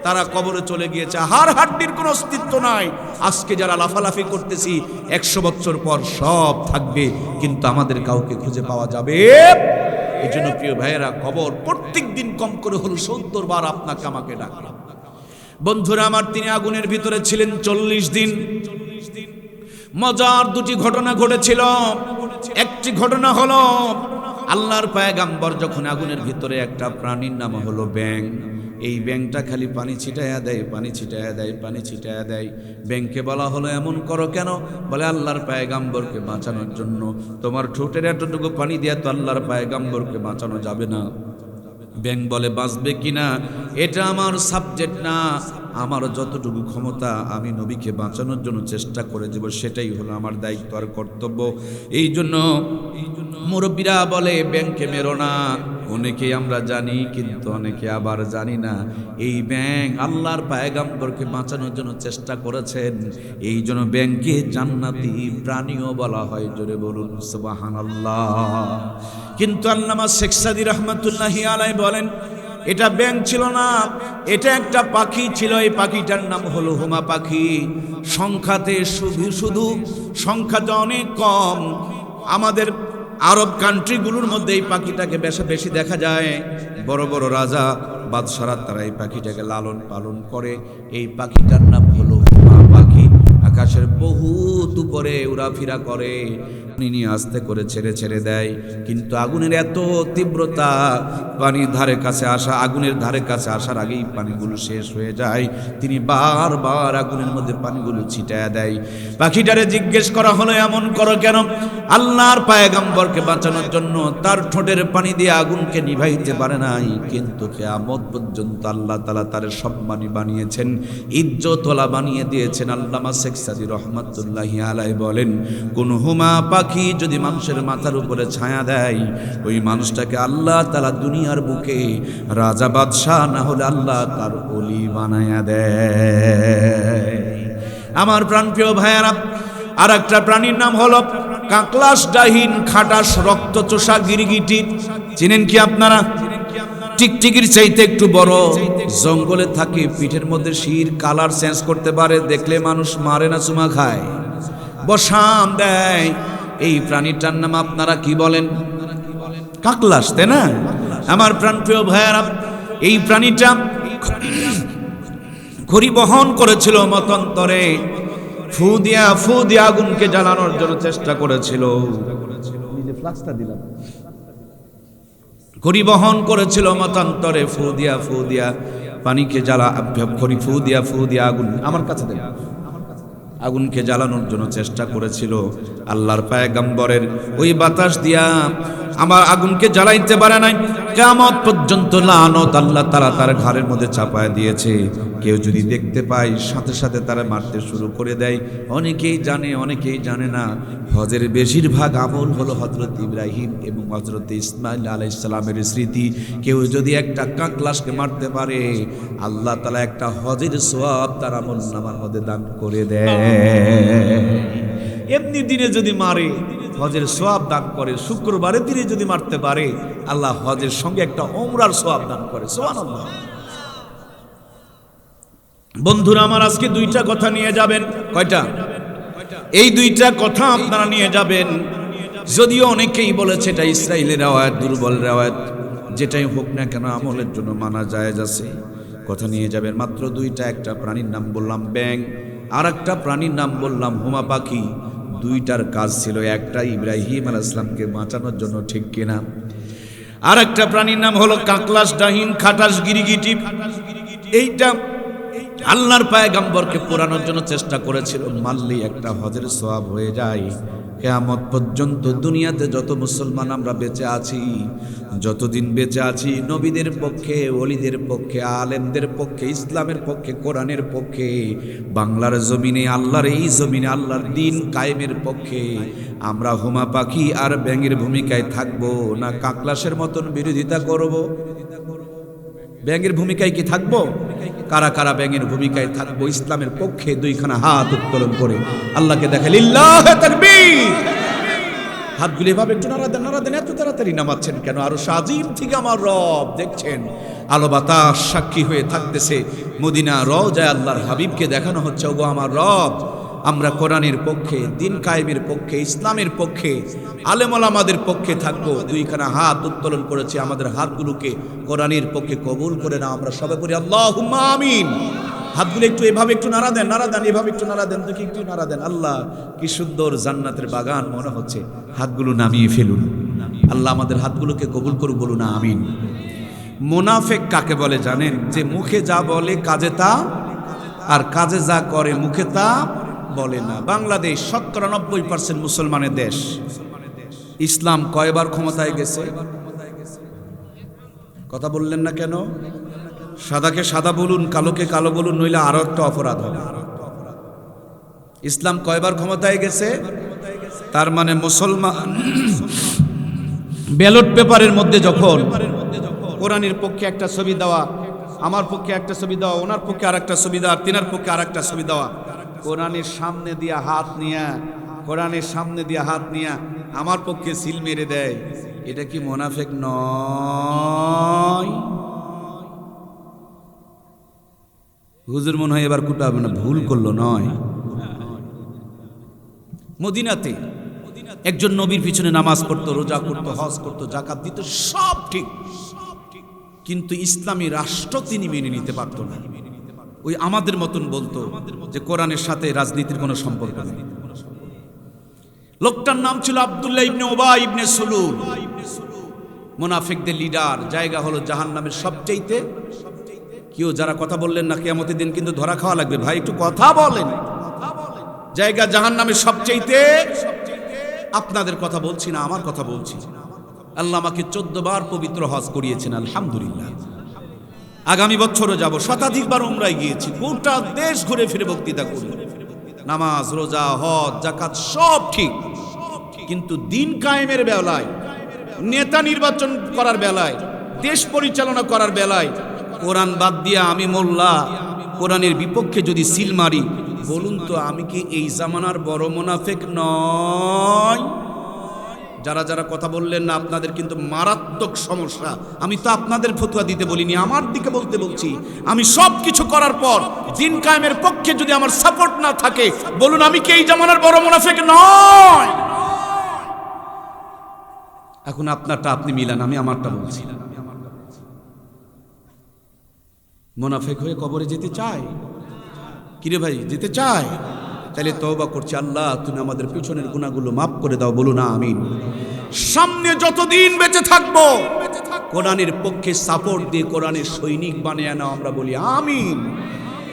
তারা কবরে চলে গিয়েছে, হাড় হাড্ডির কোনো অস্তিত্ব নাই। আজকে যারা লাফালাফি করতেছি 100 বছর পর সব থাকবে, কিন্তু আমাদের কাউকে খুঁজে পাওয়া যাবে। এই জন্য প্রিয় ভাইয়েরা, কবর প্রত্যেক দিন কম করে হলো 70 বার আপনাকে আমাকে ডাকলাম। বন্ধুরা আমার, তিনি আগুনের ভিতরে ছিলেন 40 দিন। মজার 2টি ঘটনা ঘটেছিল। একটি ঘটনা হলো, আল্লাহর পয়গম্বর যখন আগুনের ভিতরে, একটা প্রাণীর নাম হলো ব্যাঙ। এই ব্যাঙটা খালি পানি ছিটায়া দেয়, পানি ছিটায়া দেয়, পানি ছিটায়া দেয়। ব্যাঙকে বলা হলো এমন করো কেন? বলে আল্লাহর পয়গম্বরকে বাঁচানোর জন্য। তোমার ঠোঁটের এতটুকু পানি দিয়া তো আল্লাহর পয়গম্বরকে বাঁচানো যাবে না। ব্যাঙ বলে বাঁচবে কিনা এটা আমার সাবজেক্ট না, আমার যতটুকু ক্ষমতা আমি নবীকে বাঁচানোর জন্য চেষ্টা করে দেব, সেটাই হলো আমার দায়িত্ব আর কর্তব্য। এই জন্য মুরব্বীরা বলে ব্যাঙকে মেরো না। অনেকে আমরা জানি কিন্তু অনেকে আবার জানি না। এই ব্যাঙ আল্লাহর পয়গম্বরকে বাঁচানোর জন্য চেষ্টা করেছেন, এই জন্য ব্যাঙকে জান্নাতি প্রাণীও বলা হয়। জোরে বলুন সুবহানাল্লাহ। কিন্তু আল্লামা শেখ সাদী রহমাতুল্লাহি আলাইহি বলেন, এটা ব্যাঙ ছিল না, এটা একটা পাখি ছিল। এই পাখিটার নাম হলো হুমা পাখি। সংখ্যাতে শুধু সংখ্যাটা অনেক কম। আমাদের আরব কান্ট্রিগুলোর মধ্যে এই পাখিটাকে বেশি দেখা যায়। বড় বড় রাজা বাদশারা তারা এই পাখিটাকে লালন পালন করে। এই পাখিটার নাম হলো হুমা পাখি। আকাশের বহুত উপরে উড়াফিরা করে, নিয়ে আস্তে করে ছেড়ে ছেড়ে দেয়। কিন্তু আগুনের এত তীব্রতা, পানির ধারে কাছে আসা, আগুনের ধারে কাছে আসার আগেই পানিগুলো শেষ হয়ে যায়। তিনি বারবার আগুনের মধ্যে পানিগুলো ছিটায়া দেয়। পাখিটারে জিজ্ঞেস করা হলো এমন করো কেন? আল্লাহর পয়গম্বরকে বাঁচানোর জন্য। তার ঠোঁটের পানি দিয়ে আগুনকে নিভাইতে পারে নাই, কিন্তু কিয়ামত পর্যন্ত আল্লাহ তাআলা তার সম্মানী বানিয়েছেন, ইজ্জতওয়ালা বানিয়ে দিয়েছেন। আল্লামা শেখ সাদী রহমাতুল্লাহি আলাইহি বলেন, কোন হুমা পাখি যদি মানুষের মাথার উপরে ছায়া দেয়, ওই মানুষটাকে আল্লাহ তাআলা দুনিয়ার বুকে রাজা বাদশাহ না হলে আল্লাহ তার ওলি বানায়া দেয়। আমার প্রাণপ্রিয় ভাইয়েরা, আর একটা প্রাণীর নাম হলো কাকলাস ডাহিন খাটাস রক্তচোষা গিরগিটি। চিনেন কি আপনারা? টিকটিকির চাইতে একটু বড়, জঙ্গলে থাকে, পিঠের মধ্যে শির, কালার চেঞ্জ করতে পারে, দেখলে মানুষ মারে না চুমা খায়, বসাম দেয়। এই প্রাণীটার নাম আপনারা কি বলেন? কাকলাস, তাই না? আমার প্রাণপ্রিয় ভাইয়েরা, এই প্রাণীটা খড়ি বহন করেছিল মতান্তরে, ফু দিয়া আগুনকে জ্বালানোর জন্য চেষ্টা করেছিল। ফ্লাক্সটা দিলাম, পরিবহন করেছিল মতান্তরে, ফু দিয়া পানিকে জ্বালা, ফু দিয়া আগুন আমার কাছে দেন, আগুনকে জ্বালানোর জন্য চেষ্টা করেছিল। আল্লাহর পয়গম্বরের ওই বাতাস দিয়া আমার আগুনকে জ্বালাইতে পারে নাই। কিয়ামত পর্যন্ত লানত আল্লাহ তাআলা তার ঘাড়ের মধ্যে চাপায় দিয়েছে। কেউ যদি দেখতে পায় সাথে সাথে তারা মারতে শুরু করে দেয়। অনেকেই জানে, অনেকেই জানে না। হজের বেশিরভাগ আমল হলো হযরত ইব্রাহিম এবং হযরত ইসমাইল আলাইহিস সালামের স্মৃতি। কেউ যদি একটা কাকলাশকে মারতে পারে, আল্লাহ তাআলা একটা হজের সওয়াব তার আমলনামার মধ্যে দান করে দেয়। এমনি দিনে যদি মারে, হজের সওয়াব দান করে। শুক্রবারের দিনে যদি মারতে পারে, আল্লাহ হজের সঙ্গে একটা ওমরার সওয়াব দান করে। সুবহানাল্লাহ। বন্ধুরা আমার, আজকে দুইটা কথা নিয়ে যাবেন। কয়টা? এই দুইটা কথা আপনারা নিয়ে যাবেন। যদিও অনেকেই বলেছে এটা ইসরাইলের রাওয়ায়াত, দুর্বল রাওয়ায়াত, যেটাই হোক না কেন আমলের জন্য মানা জায়েজ আছে। কথা নিয়ে যাবেন মাত্র দুইটা। একটা প্রাণীর নাম বললাম ব্যাঙ, আর একটা প্রাণীর নাম বললাম হুমা পাখি। দুইটার কাজ ছিল একটা ইব্রাহিম আলাইহিস সালামকে বাঁচানোর জন্য, ঠিক কিনা? আর একটা প্রাণীর নাম হলো কাকলাস, ডাহিন, খাটাস, গিরিগিটি। এইটা আল্লাহর পয়গম্বরকে পোড়ানোর জন্য চেষ্টা করেছিল। মারলেই একটা হজের সওয়াব হয়ে যায়। কিয়ামত পর্যন্ত দুনিয়াতে যত মুসলমান আমরা বেঁচে আছি, যতদিন বেঁচে আছি, নবীদের পক্ষে, ওলিদের পক্ষে, আলেমদের পক্ষে, ইসলামের পক্ষে, কোরআনের পক্ষে, বাংলার জমিনে, আল্লাহর এই জমিনে আল্লাহর দ্বীন কায়েমের পক্ষে আমরা হুমা পাখি আর ব্যাঙের ভূমিকায় থাকবো, না কাকলাসের মতন বিরোধিতা করব? ব্যাঙের ভূমিকায় কি থাকবো? কারা কারা ব্যাঙের ভূমিকায় থাকবো? ইসলামের পক্ষে দুইখানা হাত উত্তোলন করে আল্লাহকে দেখা, লিল্লাহে তাকবীর। হাতগুলি এভাবে একটু নাড়া দেন। এত তাড়াতাড়ি নামাচ্ছেন কেন? আরো আজিম থেকে আমার রব দেখছেন। আলো বাতাস সাক্ষী হয়ে থাকতেছে। মদিনা রওজায় আল্লাহর হাবিবকে দেখানো হচ্ছে, ওগো আমার রব, আমরা কোরআনের পক্ষে, দ্বীন কায়েমের পক্ষে, ইসলামের পক্ষে, আলেম ওলামাদের পক্ষে থাকবো। দুইখানা হাত উত্তোলন করেছে। আমাদের হাতগুলোকে কোরআনের পক্ষে কবুল করে নাও। আমরা সবাই বলি আল্লাহুম্মা আমিন। হাতগুলো একটু এভাবে একটু নাড়া দেন, এভাবে একটু নাড়া দেন, দেখি একটু নাড়া দেন। আল্লাহ, কি সুন্দর জান্নাতের বাগান মনে হচ্ছে। হাতগুলো নামিয়ে ফেলুন। আল্লাহ আমাদের হাতগুলোকে কবুল করুন, বলুন আমিন। মুনাফিক কাকে বলে জানেন? যে মুখে যা বলে কাজে তা, আর কাজে যা করে মুখে তা বলে না। বাংলাদেশ ৯৭% মুসলমানের দেশ। ইসলাম কয়বার ক্ষমতায় গেছে? কথা বললেন না কেন? সাদাকে সাদা বলুন, কালোকে কালো বলুন, নইলে আরো একটা অপরাধ হবে। ইসলাম কয়বার ক্ষমতায় গেছে? তার মানে মুসলমান ব্যালট পেপারের মধ্যে যখন কোরআনের পক্ষে একটা ছবি দেওয়া, আমার পক্ষে একটা ছবি দেওয়া, ওনার পক্ষে আর একটা ছবি দেওয়া, তিনার পক্ষে আর একটা ছবি দেওয়া, কোরআনের সামনে দিয়ে হাত নিয়া, কোরআনের সামনে দিয়ে হাত নিয়া আমার পক্ষে সিল মেরে দেয়, এটা কি মুনাফিক নয়? হুজুর মনে হয় এবার কুটাবে না, ভুল করলো নয়। মদিনাতে একজন নবীর পিছনে নামাজ পড়তো, রোজা করতো, হজ করতো, যাকাত দিত, সব ঠিক, কিন্তু ইসলামী রাষ্ট্র তিনি মেনে নিতে পারতো না। ওই আমাদের মতন বলতো যে কোরআনের সাথে রাজনীতির কোনো সম্পর্ক নেই। লোকটার নাম ছিল আব্দুল্লাহ ইবনে উবাই ইবনে সুলুল। মুনাফিকদের লিডার। জায়গা হলো জাহান্নামের সবচাইতে। কেউ যারা কথা বললেন না, কিয়ামতের দিন কিন্তু ধরা খাওয়া লাগবে। ভাই একটু কথা বলেন। জায়গা জাহান্নামের সবচাইতে। আপনাদের কথা বলছি না, আমার কথা বলছি। আল্লাহ আমাকে 14 বার পবিত্র হজ করিয়েছেন, আলহামদুলিল্লাহ। আগামী বছরও যাব। শতাধিকবার উমরায় গিয়েছি। গোটা দেশ ঘুরে ফিরে বক্তৃতা করি। নামাজ, রোজা, হজ, যাকাত সব ঠিক, কিন্তু দিন কায়েমের বেলায়, নেতা নির্বাচন করার বেলায়, দেশ পরিচালনা করার বেলায় কোরআন বাদ দিয়ে আমি মোল্লা কোরআনের বিপক্ষে যদি সিল মারি, বলুন তো আমি কি এই জামানার বড় মুনাফিক নয়? যারা যারা কথা বললেন না, আপনাদের কিন্তু মারাত্মক সমস্যা। আমি তো আপনাদের ফতোয়া দিতে বলিনি, আমার দিকে বলতে বলছি। আমি সব কিছু করার পর দিন কায়েমের পক্ষে যদি আমার সাপোর্ট না থাকে, বলুন আমি কি এই জামানার বড় মুনাফিক নয়? এখন আপনারটা আপনি মিলান, আমি আমারটা বলছি। মুনাফিক হয়ে কবরে যেতে চায়? কিরে ভাই, যেতে চায়? তাহলে তওবা করছি, আল্লাহ তুমি আমাদের পিছনের গুনাহগুলো মাফ করে দাও, বলুন আমিন। সামনে যতদিন বেঁচে থাকবো কোরআনের পক্ষে সাপোর্ট দিয়ে কোরআনের সৈনিক বানিয়ে নাও, আমরা বলি আমিন।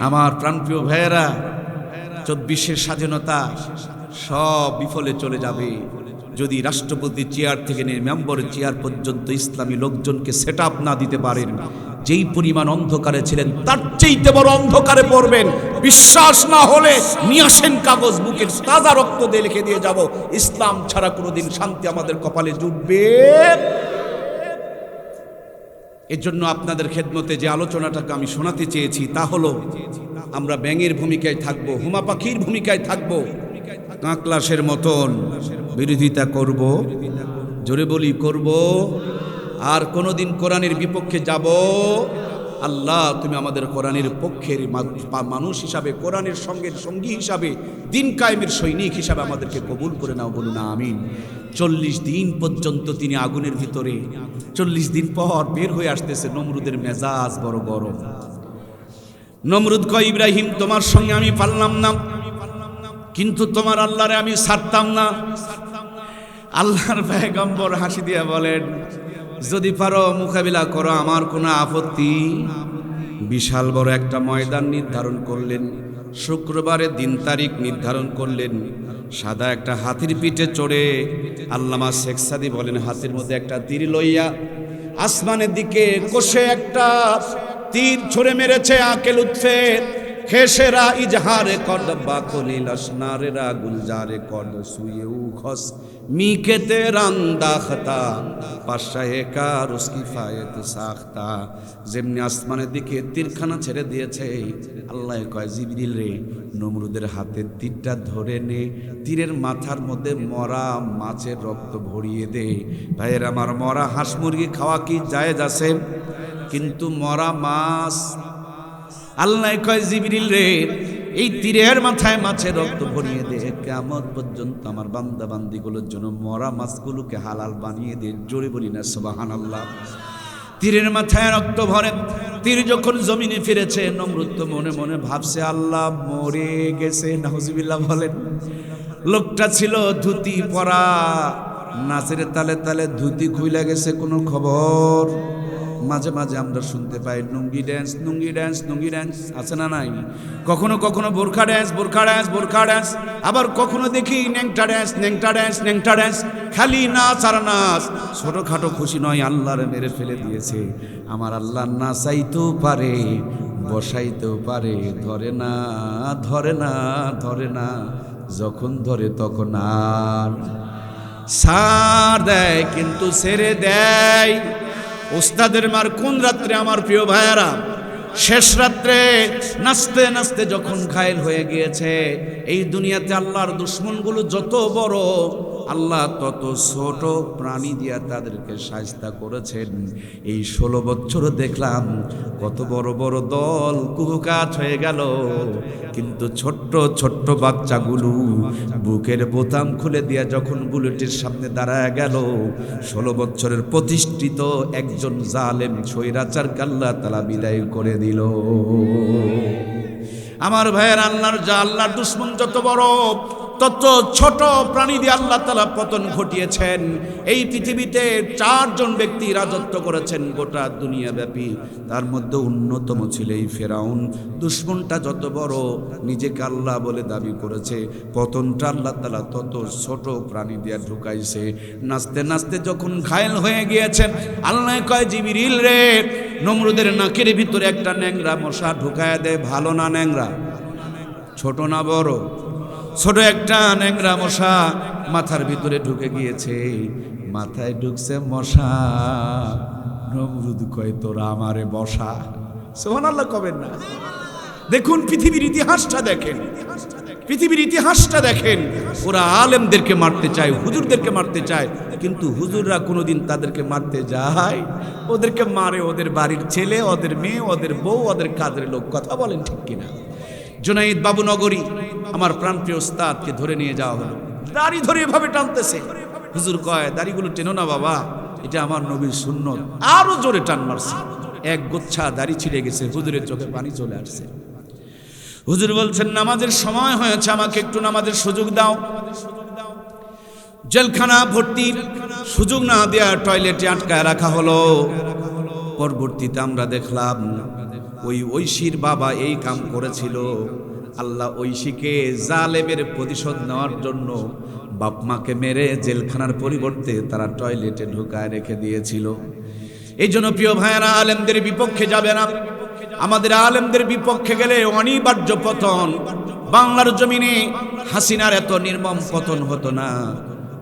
আমার প্রাণপ্রিয় ভাইয়েরা, 24-এর স্বাধীনতা সব বিফলে চলে যাবে যদি রাষ্ট্রপতি চেয়ার থেকে নিয়ে মেম্বারের চেয়ার পর্যন্ত ইসলামী লোকজনকে সেট আপ না দিতে পারেন। যেই পরিমাণ অন্ধকারে ছিলেন তার চেয়েতে বড় অন্ধকারে পড়বেন। বিশ্বাস না হলে নিয়ে আসেন কাগজ, বুকের তাজা রক্ত দিয়ে লিখে দিয়ে যাব, ইসলাম ছাড়া কোনোদিন শান্তি আমাদের কপালে জুটবে। এর জন্য আপনাদের খেদমতে যে আলোচনাটাকে আমি শোনাতে চেয়েছি তা হলো, আমরা ব্যাঙের ভূমিকায় থাকবো, হুমা পাখির ভূমিকায় থাকবো, কাকলাসের মতন বিরোধিতা করব, জোরে বলি করব, আর কোনোদিন কোরআনের বিপক্ষে যাব। আল্লাহ তুমি আমাদের কোরআনের পক্ষের মানুষ হিসাবে, কোরআনের সঙ্গী হিসাবে, দিন কায়েমের সৈনিক হিসাবে আমাদেরকে কবুল করে নাও, বলুন আমিন। 40 দিন পর্যন্ত তিনি আগুনের ভিতরে, 40 দিন পর বের হয়ে আসতেছে। নমরুদের মেজাজ বড় গরম। নমরুদ কয়, ইব্রাহিম তোমার সঙ্গে আমি পারলাম না, কিন্তু তোমার আল্লাহরে আমি ছাড়তাম না। আল্লাহর পয়গম্বর হাসি দিয়া বলেন, যদি পারো মোকাবিলা করো, আমার কোনো আপত্তি। বিশাল বড় একটা ময়দান নির্ধারণ করলেন, শুক্রবারের দিন তারিখ নির্ধারণ করলেন। সাদা একটা হাতির পিঠে চড়ে আল্লামা শেখ সাদি বলেন, হাতের মধ্যে একটা তীর লইয়া আসমানের দিকে কষে একটা তীর ছুঁড়ে মেরেছে। আকেল উৎফে খেসেরা ইজহারে কর্দ বাকলিল আসনারেরা গুলজারে কর্দ সুয়ে উখস মিকেতে রান্দাখতা পাশায়ে কার উসকি ফায়েত সাখতা। যেমনি আসমানের দিকে তীরখানা ছেড়ে দিয়েছে, আল্লাহ কয়, জিবরিল রে, নমরুদের হাতের তীরটা ধরে নে, তীরের মাথার মধ্যে মরা মাছের রক্ত ভরিয়ে দে। ভাইয়ের আমার, মরা হাঁস মুরগি খাওয়া কি জায়েজ আছে? কিন্তু মরা মাছ, আল্লাহ কয়, জিবরিল রে, এই তীরের মাথায় মাছের রক্ত ভরিয়ে দে, কিয়ামত পর্যন্ত আমার বান্দা বান্দিগুলোর জন্য মরা মাছগুলোকে হালাল বানিয়ে দে। জোরে বলি না সুবহানাল্লাহ। তীরের মাথায় রক্ত ভরে তীর যখন জমিনে ফিরেছে, নমরুদ তো মনে মনে ভাবছে আল্লাহ মরে গেছে। নাউজুবিল্লাহ বলেন। লোকটা ছিল ধুতি পরা, নাচের তালে তালে ধুতি খুইলা গেছে, কোনো খবর। মাঝে মাঝে আমরা শুনতে পাই লুঙ্গি ড্যান্স, লুঙ্গি ড্যান্স, লুঙ্গি ড্যান্স, আছে না নাই? কখনো কখনো বোরখা ড্যান্স, বোরখা ড্যান্স, বোরখা ড্যান্স, আবার কখনো দেখি ন্যাংটা ড্যান্স, ন্যাংটা ড্যান্স, ন্যাংটা ড্যান্স। খালি নাচ আর নাচ, ছোটখাটো খুশি নয়, আল্লাহর মেরে ফেলে দিয়েছে। আমার আল্লাহ নাচাইতেও পারে, বসাইতেও পারে, ধরে না, ধরে না, ধরে না, যখন ধরে তখন আর ছাড় দেয়, কিন্তু ছেড়ে দেয়। ওস্তাদের মার কোন রাত্রে আমার প্রিয় ভাইয়ারা, শেষ রাত্রে নাচতে নাচতে যখন ঘায়েল হয়ে গিয়েছে। এই দুনিয়াতে আল্লাহর দুশ্মনগুলো যত বড়, আল্লাহ তত ছোট প্রাণী দিয়া তাদেরকে শায়েস্তা করেছেন। এই 16 বছর দেখলাম কত বড় বড় দল কুহুকাত হয়ে গেল, কিন্তু ছোট্ট ছোট্ট বাচ্চাগুলো বুকের বোতাম খুলে দিয়া যখন বুলেটের সামনে দাঁড়ায় গেল, 16 বছরের প্রতিষ্ঠিত একজন জালেম স্বৈরাচারকে আল্লাহ তাআলা বিদায় করে দিল। আমার ভাইয়ের, আল্লাহর দুশ্মন যত বড়, তত ছোট প্রাণী দিয়ে আল্লাহ তাআলা পতন ঘটিয়েছেন। এই পৃথিবীতে 4 জন ব্যক্তি রাজত্ব করেছেন গোটা দুনিয়া ব্যাপী, তার মধ্যে অন্যতম ছিল এই ফেরাউন। দুশ্মনটা যত বড়, নিজেকে আল্লাহ বলে দাবি করেছে, পতনটা আল্লাহ তাআলা তত ছোট প্রাণী দিয়ে ঢুকাইছে। নাচতে নাচতে যখন ঘায়েল হয়ে গিয়েছেন, আল্লাহ কয়, জিবরিল রে, নমরুদের নাকের ভিতরে একটা ন্যাংরা মশা ঢুকায় দে। ভালো না ন্যাংরা? ছোট না বড়? ছোট একটা ন্যাংরা মশা মাথার ভিতরে ঢুকে গিয়েছে। মাথায় ঢুকছে মশা। নমরুদ কয়, তোরা আমারে বসা। সুবহানাল্লাহ কবেন না? দেখুন পৃথিবীর ইতিহাসটা দেখেন, পৃথিবীর ইতিহাসটা দেখেন। ওরা আলেমদেরকে মারতে চায়, হুজুরদেরকে মারতে চায়, কিন্তু হুজুররা কোনোদিন তাদেরকে মারতে যায়? ওদেরকে মারে ওদের বাড়ির ছেলে, ওদের মেয়ে, ওদের বউ, ওদের কাজের লোক। কথা বলেন ঠিক কিনা? জুনাইদ বাবু নগরী, আমার প্রাণপ্রিয় ওস্তাদকে ধরে নিয়ে যাওয়া হলো, দাড়ি ধরে এভাবে টানতেছে। হুজুর কয়, দাড়িগুলো টেনো না বাবা, এটা আমার নবীর সুন্নত। আরো জোরে টান মারছে, এক গোচ্ছা দাড়ি ছিঁড়ে গেছে। হুজুরের চোখে পানি চলে আসছে। হুজুর বলছেন, নামাজের সময় হয়েছে, আমাকে একটু নামাজের সুযোগ দাও। জেলখানা ভর্তি সুযোগ না দেয়া টয়লেটে আটকায় রাখা হলো। পরবর্তীতে আমরা দেখলাম ওই ঐশীর বাবা এই কাম করেছিল। আল্লাহ ঐশীকে জালেমের প্রতিশোধ নেওয়ার জন্য বাপ মাকে মেরে জেলখানার পরিবর্তে তারা টয়লেটে ঢুকায় রেখে দিয়েছিল। এই জন্য প্রিয় ভাইয়েরা, আলেমদের বিপক্ষে যাবে না। আমাদের আলেমদের বিপক্ষে গেলে অনিবার্য পতন। বাংলার জমিনে হাসিনার এত নির্মম পতন হতো না।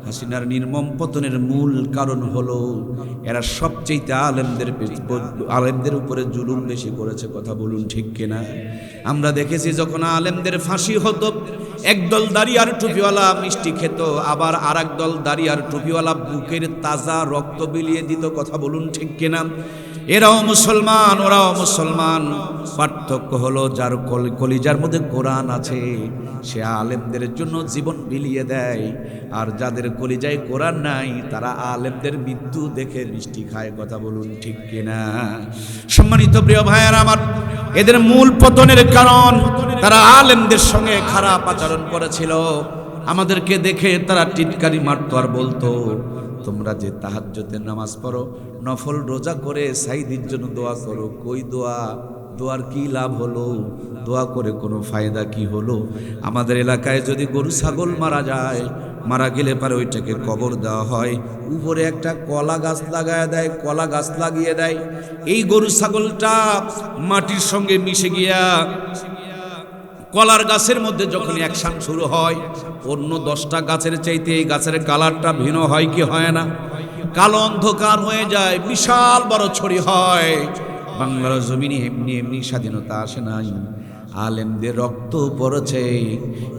হাসিনার নির্মম পতনের মূল কারণ হলো এরা সবচেয়ে আলেমদের উপরে জুলুম বেশি করেছে। কথা বলুন ঠিক কিনা? আমরা দেখেছি যখন আলেমদের ফাঁসি হতো, একদল দাড়ি আর টুপিওয়ালা মিষ্টি খেত, আবার আর একদল দাড়ি আর টুপিওয়ালা বুকের তাজা রক্ত বিলিয়ে দিত। কথা বলুন ঠিক কিনা? এরাও মুসলমান, ওরাও মুসলমান। পার্থক্য হলো যার কলিজার মধ্যে কোরআন আছে সে আলেমদের জন্য জীবন বিলিয়ে দেয়, আর যাদের কলিজায় কোরআন নাই তারা আলেমদের মৃত্যু দেখে মিষ্টি খায়। কথা বলুন ঠিক কিনা? সম্মানিত প্রিয় ভাইয়েরা আমার, এদের মূল পতনের কারণ তারা আলেমদের সঙ্গে খারাপ আচরণ করেছিল। আমাদেরকে দেখে তারা টিটকারি মারতো আর বলতো, তোমরা যে তাহাজ্জুদের নামাজ পড়ো, নফল রোজা করে সাইদির জন্য দোয়া করো, কই দোয়ার কি লাভ হলো? দোয়া করে কোনো ফায়দা কি হলো? আমাদের এলাকায় যদি গরু ছাগল মারা যায়, মারা গেলে পরে ওইটাকে কবর দেওয়া হয়, উপরে একটা কলা গাছ লাগায় দেয়, কলা গাছ লাগিয়ে দেয়। এই গরু ছাগলটা মাটির সঙ্গে মিশে গিয়া কলার গাছের মধ্যে যখন অ্যাকশন শুরু হয়, অন্য 10টা গাছের চাইতে এই গাছের কালারটা ভিন্ন হয় কি হয় না? কালো অন্ধকার হয়ে যায়, বিশাল বড় ছড়ি হয়। বাংলার জমিনে এমনি স্বাধীনতা আসে নাই, আলেমদের রক্ত পড়েছে,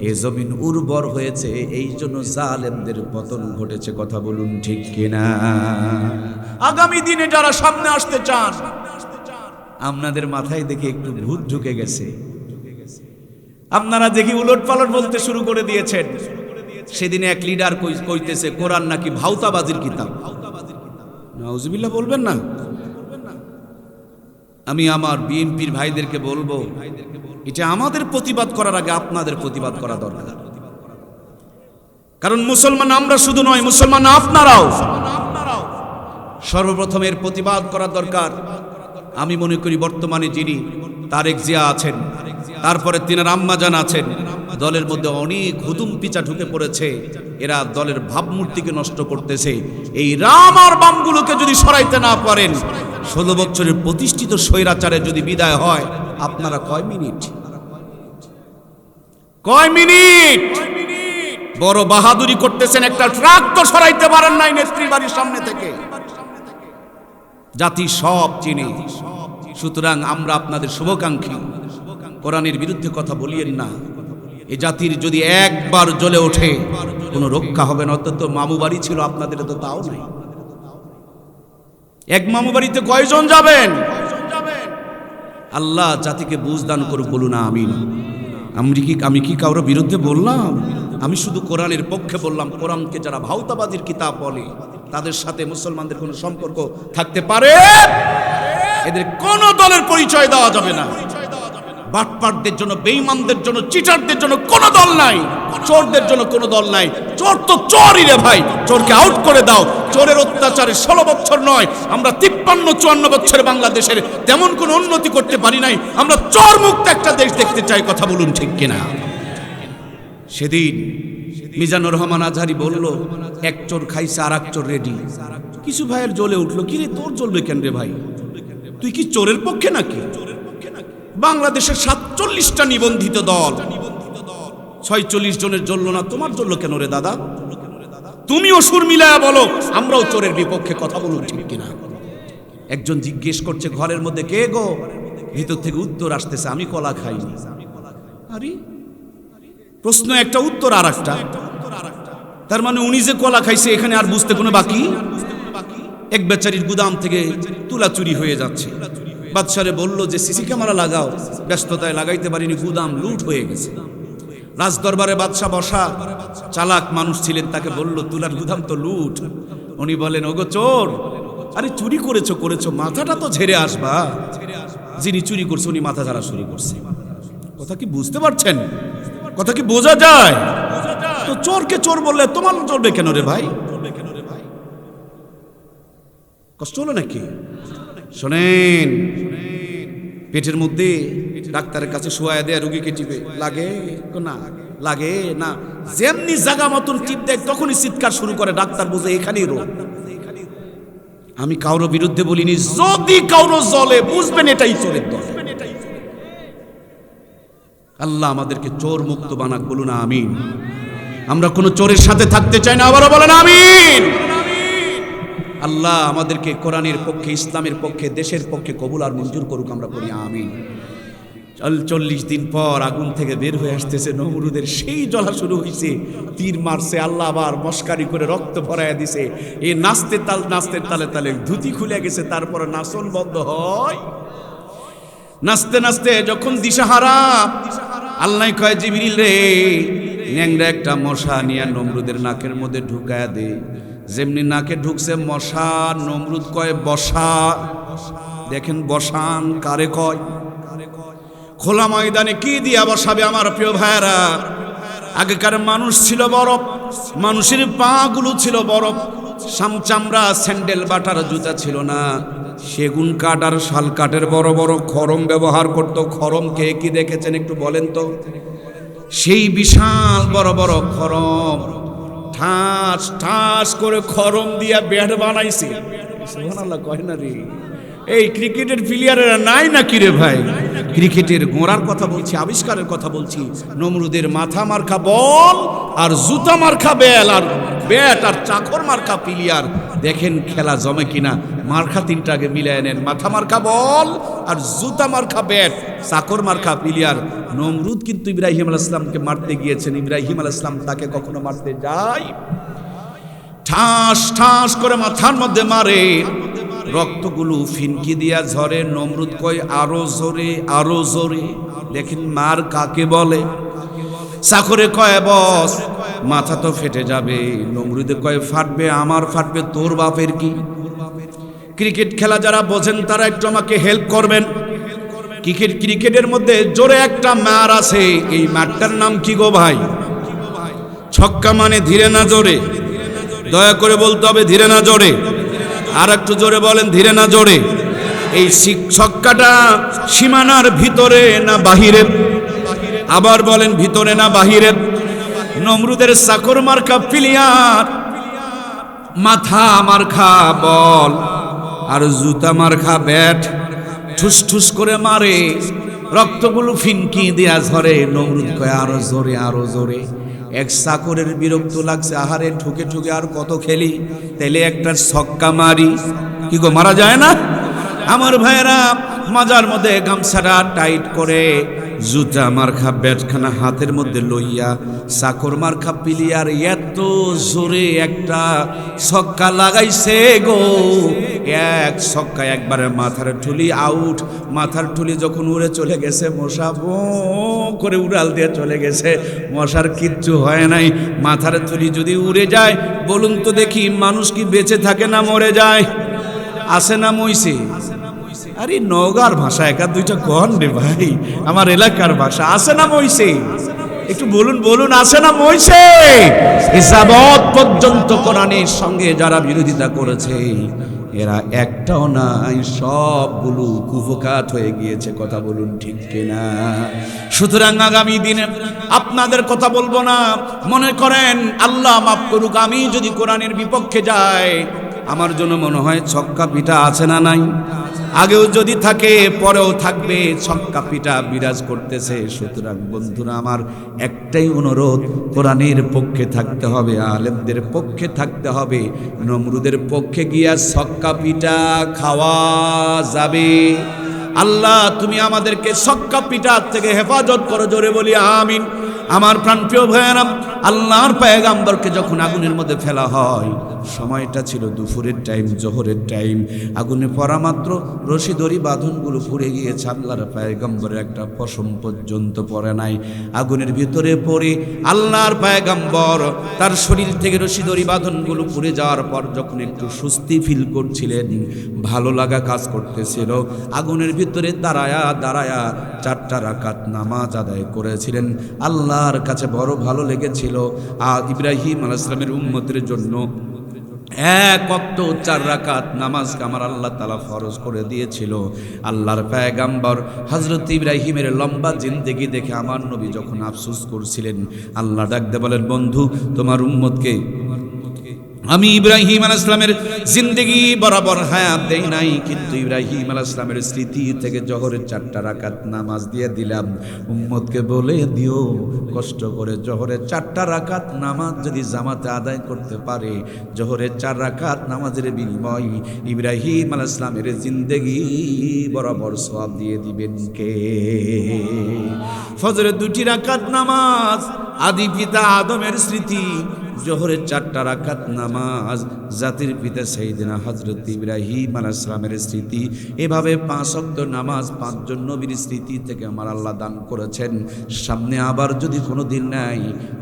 এ জমিন উর্বর হয়েছে, এই জন্য জালেমদের পতন ঘটেছে। কথা বলুন ঠিক কিনা? আগামী দিনে যারা সামনে আসতে চান, আপনাদের মাথায় দেখে একটু ভূত ঢুকে গেছে। আপনারা দেখি উলট পালট বলতে শুরু করে দিয়েছেন। সেদিন এক লিডার কইতেছে কোরআন নাকি ভাউতাবাজির কিতাব। নাউজুবিল্লাহ বলবেন না? আমি আমার বিএনপির ভাইদেরকে বলবো, এটা আমাদের প্রতিবাদ করার আগে আপনাদের প্রতিবাদ করা দরকার। কারণ মুসলমান আমরা শুধু নয়, মুসলমান আপনারাও। সর্বপ্রথম এর প্রতিবাদ করা দরকার। আমি মনে করি বর্তমানে যিনি তারেক জিয়া আছেন, তারপরে তিনার আম্মাজান আছেন, দলের মধ্যে অনেক হুদুম পিচা ঢুকে পড়েছে। এরা দলের ভাবমূর্তিকে নষ্ট করতেছে। এই রাম আর বামগুলোকে যদি সরাইতে না পারেন, 16 বছরের প্রতিষ্ঠিত স্বৈরাচারে যদি বিদায় হয়, আপনারা কয় মিনিট বড় বাহাদুরি করতেছেন? একটা ট্রাক তো সরাইতে পারেন নাই নেত্রীর বাড়ির সামনে থেকে। জাতি সব চিনে। সুতরাং আমরা আপনাদের শুভাকাঙ্ক্ষী, কোরআনের বিরুদ্ধে কথা বলিয়েন না। এই জাতির যদি একবার জ্বলে ওঠে কোনো রক্ষা হবে না। অন্তত মামু বাড়ি ছিল, আপনাদের তো তাও নাই। এক মামু বাড়িতে কয়জন যাবেন? আল্লাহ জাতিকে বুঝ দান করুক, বলুন আমিন। আমি কি কারোর বিরুদ্ধে বললাম? আমি শুধু কোরআনের পক্ষে বললাম। কোরআনকে যারা ভাউতাবাজির কিতাব বলে তাদের সাথে মুসলমানদের কোনো সম্পর্ক থাকতে পারে? এদের কোন দলের পরিচয় দেওয়া যাবে না। বাটপারদের জন্য, বেঈমানদের জন্য, চিটারদের জন্য কোনো দল নাই, চোরদের জন্য কোনো দল নাই। চোর তো চোরই রে ভাই, চোরকে আউট করে দাও। চোরের অত্যাচারে 16 বছর নয়, আমরা 53-54 বছরে বাংলাদেশের তেমন কোনো উন্নতি করতে পারি নাই। আমরা চোর মুক্ত একটা দেশ দেখতে চাই। কথা বলুন ঠিক কিনা? সেদিন মিজানুর রহমান আজহারি বলল, এক চোর খাইছে আর এক চোর রেডি। কিছু ভাইয়ের জ্বলে উঠলো, কি রে তোর জ্বলবে কেন রে ভাই? তুই কি চোরের পক্ষে নাকি? বাংলাদেশের 47টা নিবন্ধিত দল, 46 জনের জ্বললো না, তোমার জ্বললো কেন রে দাদা? তুমিও সুর মিলায়া বলো, আমরাও চোরের বিপক্ষে। কথা বলুন ঠিক কিনা? একজন জিজ্ঞেস করছে ঘরের মধ্যে কে গো? ভিতর থেকে উত্তর আসতেছে, আমি কলা খাইনি। আরে প্রশ্ন একটা, উত্তর আর একটা। তার মানে উনি যে কলা খাইছে এখানে আর বুঝতে কোনো বাকি। এক বেচারির গুদাম থেকে তুলা চুরি হয়ে যাচ্ছে। বাদশারে বলল যে সিসি ক্যামেরা লাগাও, ব্যস্ততায় লাগাইতে পারিনি, গুদাম লুট হয়ে গেছে। রাজদরবারে বাদশা বসা, চালাক মানুষ ছিলেন, তাকে বলল তুলার গুদাম তো লুট। উনি বলেন, ওগো চোর, আরে চুরি করেছো, মাথাটা তো ঝেড়ে আসবা। যিনি চুরি করছে উনি মাথা ঝাড়া শুরু করছে। কথা কি বুঝতে পারছেন? কথা কি বোঝা যায়? তো চোরকে চোর বললে তোমার চলবে কেন রে ভাই? কষ্ট হলো নাকি? শোনেন, পেটের মধ্যে ডাক্তারের কাছে শোয়া দেয়, রুগীকে টিপে লাগে না, লাগে না, যেমনি জায়গা মতন টিপ দেয় তখনই চিৎকার শুরু করে, ডাক্তার বুঝে এখানেই রোগ। আমি কারোর বিরুদ্ধে বলিনি, যদি কারো জলে বুঝবেন এটাই চোরের দল। আল্লাহ আমাদেরকে চোর মুক্ত বানাক, বলুন আমিন। আমরা কোনো চোরের সাথে থাকতে চাই না, আবারও বলেন আমিন। আল্লাহ আমাদেরকে কোরআনের পক্ষে, ইসলামের পক্ষে, দেশের পক্ষে কবুল আর মঞ্জুর করুক, আমরা বলি আমিন। 40 দিন পর আগুন থেকে বের হয়ে আসতেছে নমরুদের সেই জ্বলা শুরু হয়েছে, তীর মারছে, আল্লাহ আবার মস্কারি করে রক্ত ভরাইয়া দিছে। এই নাচতে তালে তালে ধুতি খুলে গেছে, তারপরে নাচন বন্ধ হয়। নাচতে নাচতে যখন দিশাহারা, আল্লাহ কয় জিবরিল রে, ন্যাংরা একটা মশা নিয়ে নমরুদের নাকের মধ্যে ঢুকায়া দে। যেমনি নাকে ঢুকছে মশা, নমরুদ কয় বসা। দেখেন বসান কারে কয়? খোলা ময়দানে কি দিয়া বসাবে আমার প্রিয় ভাইরা? আগেকার মানুষ ছিল বরফ, মানুষের পা গুলো ছিল বরফ, চামড়া স্যান্ডেল বাটার জুতা ছিল না, সেগুন কাঠ আর শাল কাঠের বড় বড় খরম ব্যবহার করত। খরম কে কি দেখেছেন একটু বলেন তো? সেই বিশাল বড় বড় খরম, ঠাস ঠাস করে খরম দিয়া ব্যাট বানাইছে। সুবহানাল্লাহ কয় না রে? এই ক্রিকেটের প্লেয়ারেরা নাই নাকি রে ভাই? ক্রিকেটের গোড়ার কথা বলছি, আবিষ্কারের কথা বলছি। নমরুদের মাথা মার্কা বল আর জুতা মার্কা বেল আর ব্যাট আর চাকর মার্কা প্লেয়ার, দেখেন খেলা জমে কিনা। মার্কা তিনটা আগে মিলিয়ে নেন, মাথা মার্কা বল আর জুতা মার্কা ব্যাট, চাকর মার্কা প্লেয়ার। নমরুদ কিন্তু ইব্রাহিম আলাইহিস সালামকে মারতে গিয়েছেন, ইব্রাহিম আলাইহিস সালাম তাকে কখনো মারতে যায়? ঠাস ঠাস করে মাথার মধ্যে মারে, রক্তগুলো ফিনকি দিয়া ঝরে। নমরুদ কয় আরো জোরে, আরো জোরে। দেখেন মার কাকে বলে? চাকরে কয় বস মাথা তো ফেটে যাবে। নমরুদে কয় ফাটবে, আমার ফাটবে, তোর বাপের কি? ক্রিকেট খেলা যারা বোঝেন তারা একটু আমাকে হেল্প করবেন। ক্রিকেটের মধ্যে জোরে একটা মার আছে, এই মারটার নাম কি গো ভাই? ছক্কা মানে ধীরে না জোরে? দয়া করে বলতে হবে ধীরে না জোরে। আর একটু জোরে বলেন, ধীরে না জোরে। এই ছক্কাটা সীমানার ভিতরে না বাহিরে? আবার বলেন, ভিতরে না বাহিরে? নমরুদের চাকর মার্কা প্লেয়ার মাথা মার্কা বল আর জুতা মার্কা ব্যাট ঠুস ঠুস করে মারে, রক্তগুলো ফিনকি দেয়া ঝরে। নমরুদ কয় আরো জোরে, আরো জোরে। এক চাকরের বিরক্ত লাগছে, আহারে ঠুকে ঠুকে আর কত খেলি, তাইলে একটা ছক্কা মারি। কি গো মারা যায় না? আমার ভাইয়েরা মাজার মধ্যে গামছাটা টাইট করে, জুতা মার্কা ব্যাটখানা হাতের মধ্যে লইয়া চাকর মার্কা প্লেয়ার এত জোরে একটা ছক্কা লাগাইছে গো। এক ছক্কা একবারে মাথার ঠুলি আউট। মাথার ঠুলি যখন উড়ে চলে গেছে, মশা ভো করে উড়াল দিয়ে চলে গেছে, মশার কিচ্ছু হয় নাই। মাথার ঠুলি যদি উড়ে যায় বলুন তো দেখি, মানুষ কি বেঁচে থাকে না মরে যায়? আসে না মইছে? আরে নওগাঁর ভাষা একা দুইটা কন রে ভাই, আমার এলাকার ভাষা। আসে না মইছে? একটু বলুন, বলুন আসে না মইছে? ইসাবত পর্যন্ত কোরআনের সঙ্গে যারা বিরোধিতা করেছে, এরা একটাও নাই, সবগুলো কুফকাত হয়ে গিয়েছে। কথা বলুন ঠিক কিনা? সুতরাং আগামী দিনে আপনাদের কথা বলবো না। মনে করেন আল্লাহ মাফ করুক, আমি যদি কোরআনের বিপক্ষে যাই, আমার জন্য মনে হয় ছক্কা পিঠা আছে না নাই? আগেও যদি থাকে পরেও থাকবে, ছক্কা পিঠা বিরাজ করতেছে। সুতরাং বন্ধুরা আমার একটাই অনুরোধ, কোরআনের পক্ষে থাকতে হবে, আলেমদের পক্ষে থাকতে হবে। নমরুদের পক্ষে গিয়া ছক্কা পিঠা খাওয়া যাবে? আল্লাহ তুমি আমাদেরকে ছক্কা পিঠা থেকে হেফাজত করো, জোরে বলি আমিন। আমার প্রাণপ্রিয় ভাইয়েরা, আল্লাহর পয়গম্বরকে যখন আগুনের মধ্যে ফেলা হয়, সময়টা ছিল দুপুরের টাইম, জোহরের টাইম। আগুনে পড়া মাত্র রশি দড়ি বাঁধনগুলো পুড়ে গিয়েছে, আল্লাহর পয়গম্বরের একটা পশম পর্যন্ত পড়ে নাই। আগুনের ভিতরে পড়ে আল্লাহর পয়গম্বর তার শরীর থেকে রশি দড়ি বাঁধনগুলো পুড়ে যাওয়ার পর যখন একটু স্বস্তি ফিল করছিলেন, ভালো লাগা কাজ করতেছিল, আগুনের ভিতরে দাঁড়ায়া দাঁড়ায়া 4টা রাকাত নামাজ আদায় করেছিলেন। আল্লাহর কাছে বড় ভালো লেগেছিল। আর ইব্রাহিম আলাইহিস সালামের উম্মতের জন্য এক ওয়াক্ত 4 রাকাত নামাজ আমার আল্লাহ তাআলা ফরজ করে দিয়েছিল। আল্লাহর পয়গম্বর হযরত ইব্রাহিমের লম্বা জিন্দেগি দেখে আমার নবী যখন আফসোস করছিলেন, আল্লাহ ডাকতে বলেন, বন্ধু তোমার উম্মতকে আমি ইব্রাহিম আলাইহিস সালামের জিন্দেগি বরাবর হায়াত দেই নাই, কিন্তু ইব্রাহিম আলাইহিস সালামের স্মৃতি থেকে জোহরের 4টা রাকাত নামাজ দিয়ে দিলাম। উম্মতকে বলে দিও কষ্ট করে জোহরের 4টা রাকাত নামাজ যদি জামাতে আদায় করতে পারে, জোহরের 4 রাকাত নামাজের বিনিময় ইব্রাহিম আলাইহিস সালামের জিন্দেগি বরাবর সওয়াব দিয়ে দিবেন কে? ফজরের 2টি রাকাত নামাজ আদি পিতা আদমের স্মৃতি, জোহরের 4টা রাকাত নামাজ জাতির পিতা সাইয়েদনা হযরত ইব্রাহিম আলাইহিস সালামের স্মৃতি। এভাবে 5 ওয়াক্ত নামাজ 5 জন নবীর স্মৃতি থেকে আমার আল্লাহ দান করেছেন। সামনে আবার যদি কোনো দিন নাই,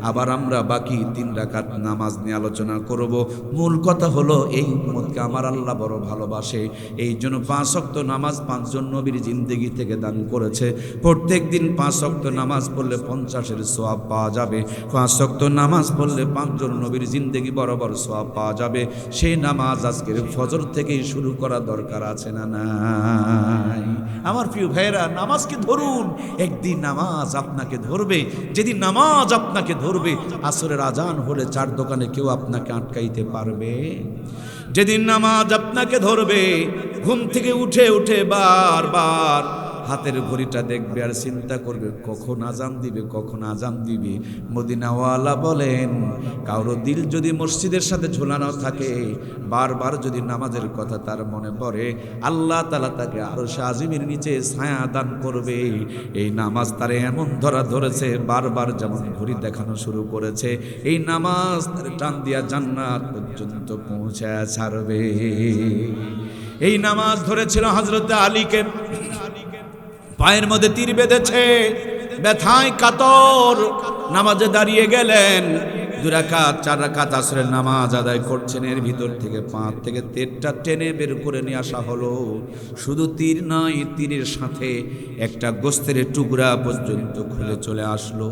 আবার আমরা বাকি 3 রাকাত নামাজ নিয়ে আলোচনা করব। মূল কথা হলো এই উম্মতকে আমার আল্লাহ বড় ভালোবাসে, এই জন্য 5 ওয়াক্ত নামাজ 5 জন নবীর জিন্দেগি থেকে দান করেছে। প্রত্যেক দিন 5 ওয়াক্ত নামাজ পড়লে 50-এর সওয়াব পাওয়া যাবে। 5 ওয়াক্ত নামাজ পড়লে 5 জন নবীর জিন্দেগি বরাবর সওয়াব পাওয়া যাবে। সেই নামাজ আজকের ফজর থেকেই শুরু করা দরকার আছে না নাই? আমার প্রিয় ভাইরা, নামাজকে ধরুন। একদিন নামাজ আপনাকে ধরবে, যেদিন নামাজ আপনাকে ধরবে আসরের আজান হলে 4 দোকানে কেউ আপনাকে আটকাইতে পারবে? যেদিন নামাজ আপনাকে ধরবে, ঘুম থেকে উঠে উঠে বারবার হাতের ঘড়িটা দেখবে আর চিন্তা করবে কখন আজান দিবে, কখন আজান দিবে। মদিনাওয়ালা বলেন, কারো দিল যদি মসজিদের সাথে ঝোলানো থাকে, বারবার যদি নামাজের কথা তার মনে পড়ে, আল্লাহ তাআলা তাকে আরশে আজিমের নিচে ছায়া দান করবে। এই নামাজ তারে এমন ধরেছে, বারবার যেমন ঘড়ি দেখানো শুরু করেছে, এই নামাজ তারে টান দিয়া জান্নাত পর্যন্ত পৌঁছে ছাড়বে। এই নামাজ ধরেছিল হযরত আলীকে, পায়ের মধ্যে তীর বেঁধেছে, ব্যথায় কাতর নামাজে দাঁড়িয়ে গেলেন। 2 রাকাত 4 রাকাত আসরের নামাজ আদায় করছেন। এর ভিতর থেকে 5 থেকে 3টা টেনে বের করে নিয়ে আসা হলো। শুধু তীর নয়, তীরের সাথে একটা গোস্তের টুকরা পর্যন্ত খুলে চলে আসলো।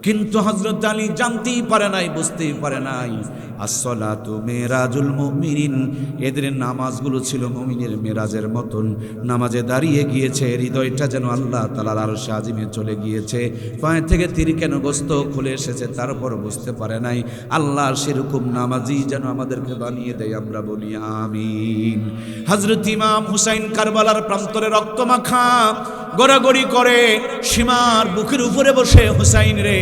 কিন্তু হযরত আলী জানতেই পারে নাই, বুঝতেই পারে নাই, আসসালাতু মেরাজুল মুমিনিন, এদের নামাজগুলো ছিল মুমিনের মেরাজের মতন। নামাজে দাঁড়িয়ে গিয়েছে, হৃদয়টা যেন আল্লাহ তাআলার আরশে আজিমে চলে গিয়েছে। পায়ে থেকে তীর কেন গোস্ত খুলে এসেছে তারপর বুঝতে পারে নাই। আল্লাহ সেরকম নামাজি যেন আমাদেরকে বানিয়ে দেয়, আমরা বলি আমিন। হযরত ইমাম হুসাইন কারবালার প্রান্তরে রক্তমাখা গড়াগড়ি করে সীমার বুকের উপরে বসে, হুসাইন রে,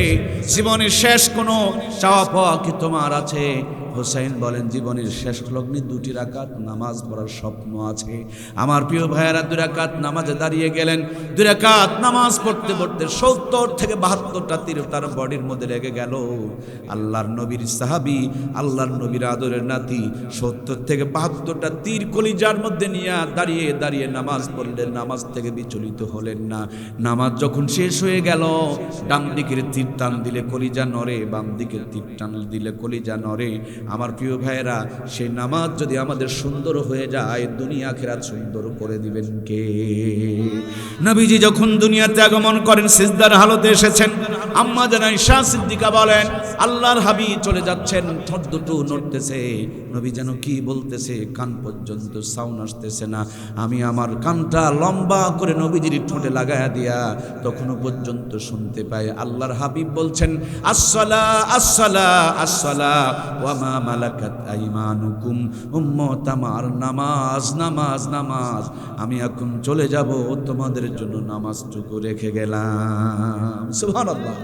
জীবনের শেষ কোনো চাওয়া পাওয়া কি তোমার আছে? হুসাইন বলেন, জীবনের শেষ লগ্নে 2টি রাকাত নামাজ পড়ার স্বপ্ন আছে। আমার প্রিয় ভাইয়েরা 2 রাকাত নামাজে দাঁড়িয়ে গেলেন। 2 রাকাত নামাজ পড়তে পড়তে 70 থেকে 72টা তীর তার বডির মধ্যে লেগে গেল। আল্লাহর নবীর সাহাবী, আল্লাহর নবীর আদরের নাতি, 70 থেকে 72টা তীর কলিজার মধ্যে নিয়ে দাঁড়িয়ে দাঁড়িয়ে নামাজ পড়লেন, নামাজ থেকে বিচলিত হলেন না। নামাজ যখন শেষ হয়ে গেল, ডান দিকের তীর টান দিলে কলিজা নড়ে, বাম দিকের তীর টান দিলে কলিজা নড়ে। আমার প্রিয় ভাইয়েরা, সেই নামাজ যদি আমাদের সুন্দর হয়ে যায়, দুনিয়া আখিরাত সুন্দর করে দিবেন কে? নবীজি যখন দুনিয়াতে আগমন করেন, সিজদার হালতে এসেছেন। আম্মা জান আয়েশা সিদ্দিকা বলেন, আল্লাহর হাবিব চলে যাচ্ছেন, ঠোঁট দুটো নড়তেছে, নবী যেন কি বলতেছে, কান পর্যন্ত সাউন্ড আসতেছে না। আমি আমার কানটা লম্বা করে নবীজির ঠোঁটে লাগায়া দিয়া তখনও পর্যন্ত শুনতে পাই আল্লাহর হাবিব বলছেন, আসসালা আসসালা আসসালা ওয়া মা মালাকাত আইমানুকুম, উম্মত আমার, নামাজ নামাজ নামাজ। আমি এখন চলে যাব, তোমাদের জন্য নামাজটুকু রেখে গেলাম। সুবহানাল্লাহ।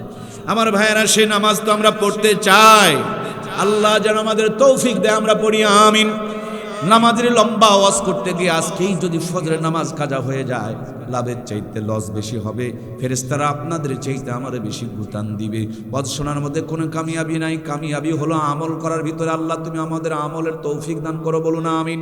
আমার ভাইয়েরা, সেই নামাজ তো আমরা পড়তে চাই। আল্লাহ যেন আমাদের তৌফিক দেয়, আমরা পড়ি আমিন। নামাজের লম্বা ওয়াজ করতে গিয়ে আজকেই যদি ফজরের নামাজ কাজা হয়ে যায়, লাভের চাইতে লস বেশি হবে। ফেরেশতারা আপনাদের চাইতে আমাদের বেশি গুতান দিবে। ওয়াজ শোনার মধ্যে কোনো কামিয়াবি নাই। কামিয়াবি হলো আমল করার ভিতরে। আল্লাহ তুমি আমাদের আমলের তৌফিক দান করো, বলুন আমিন।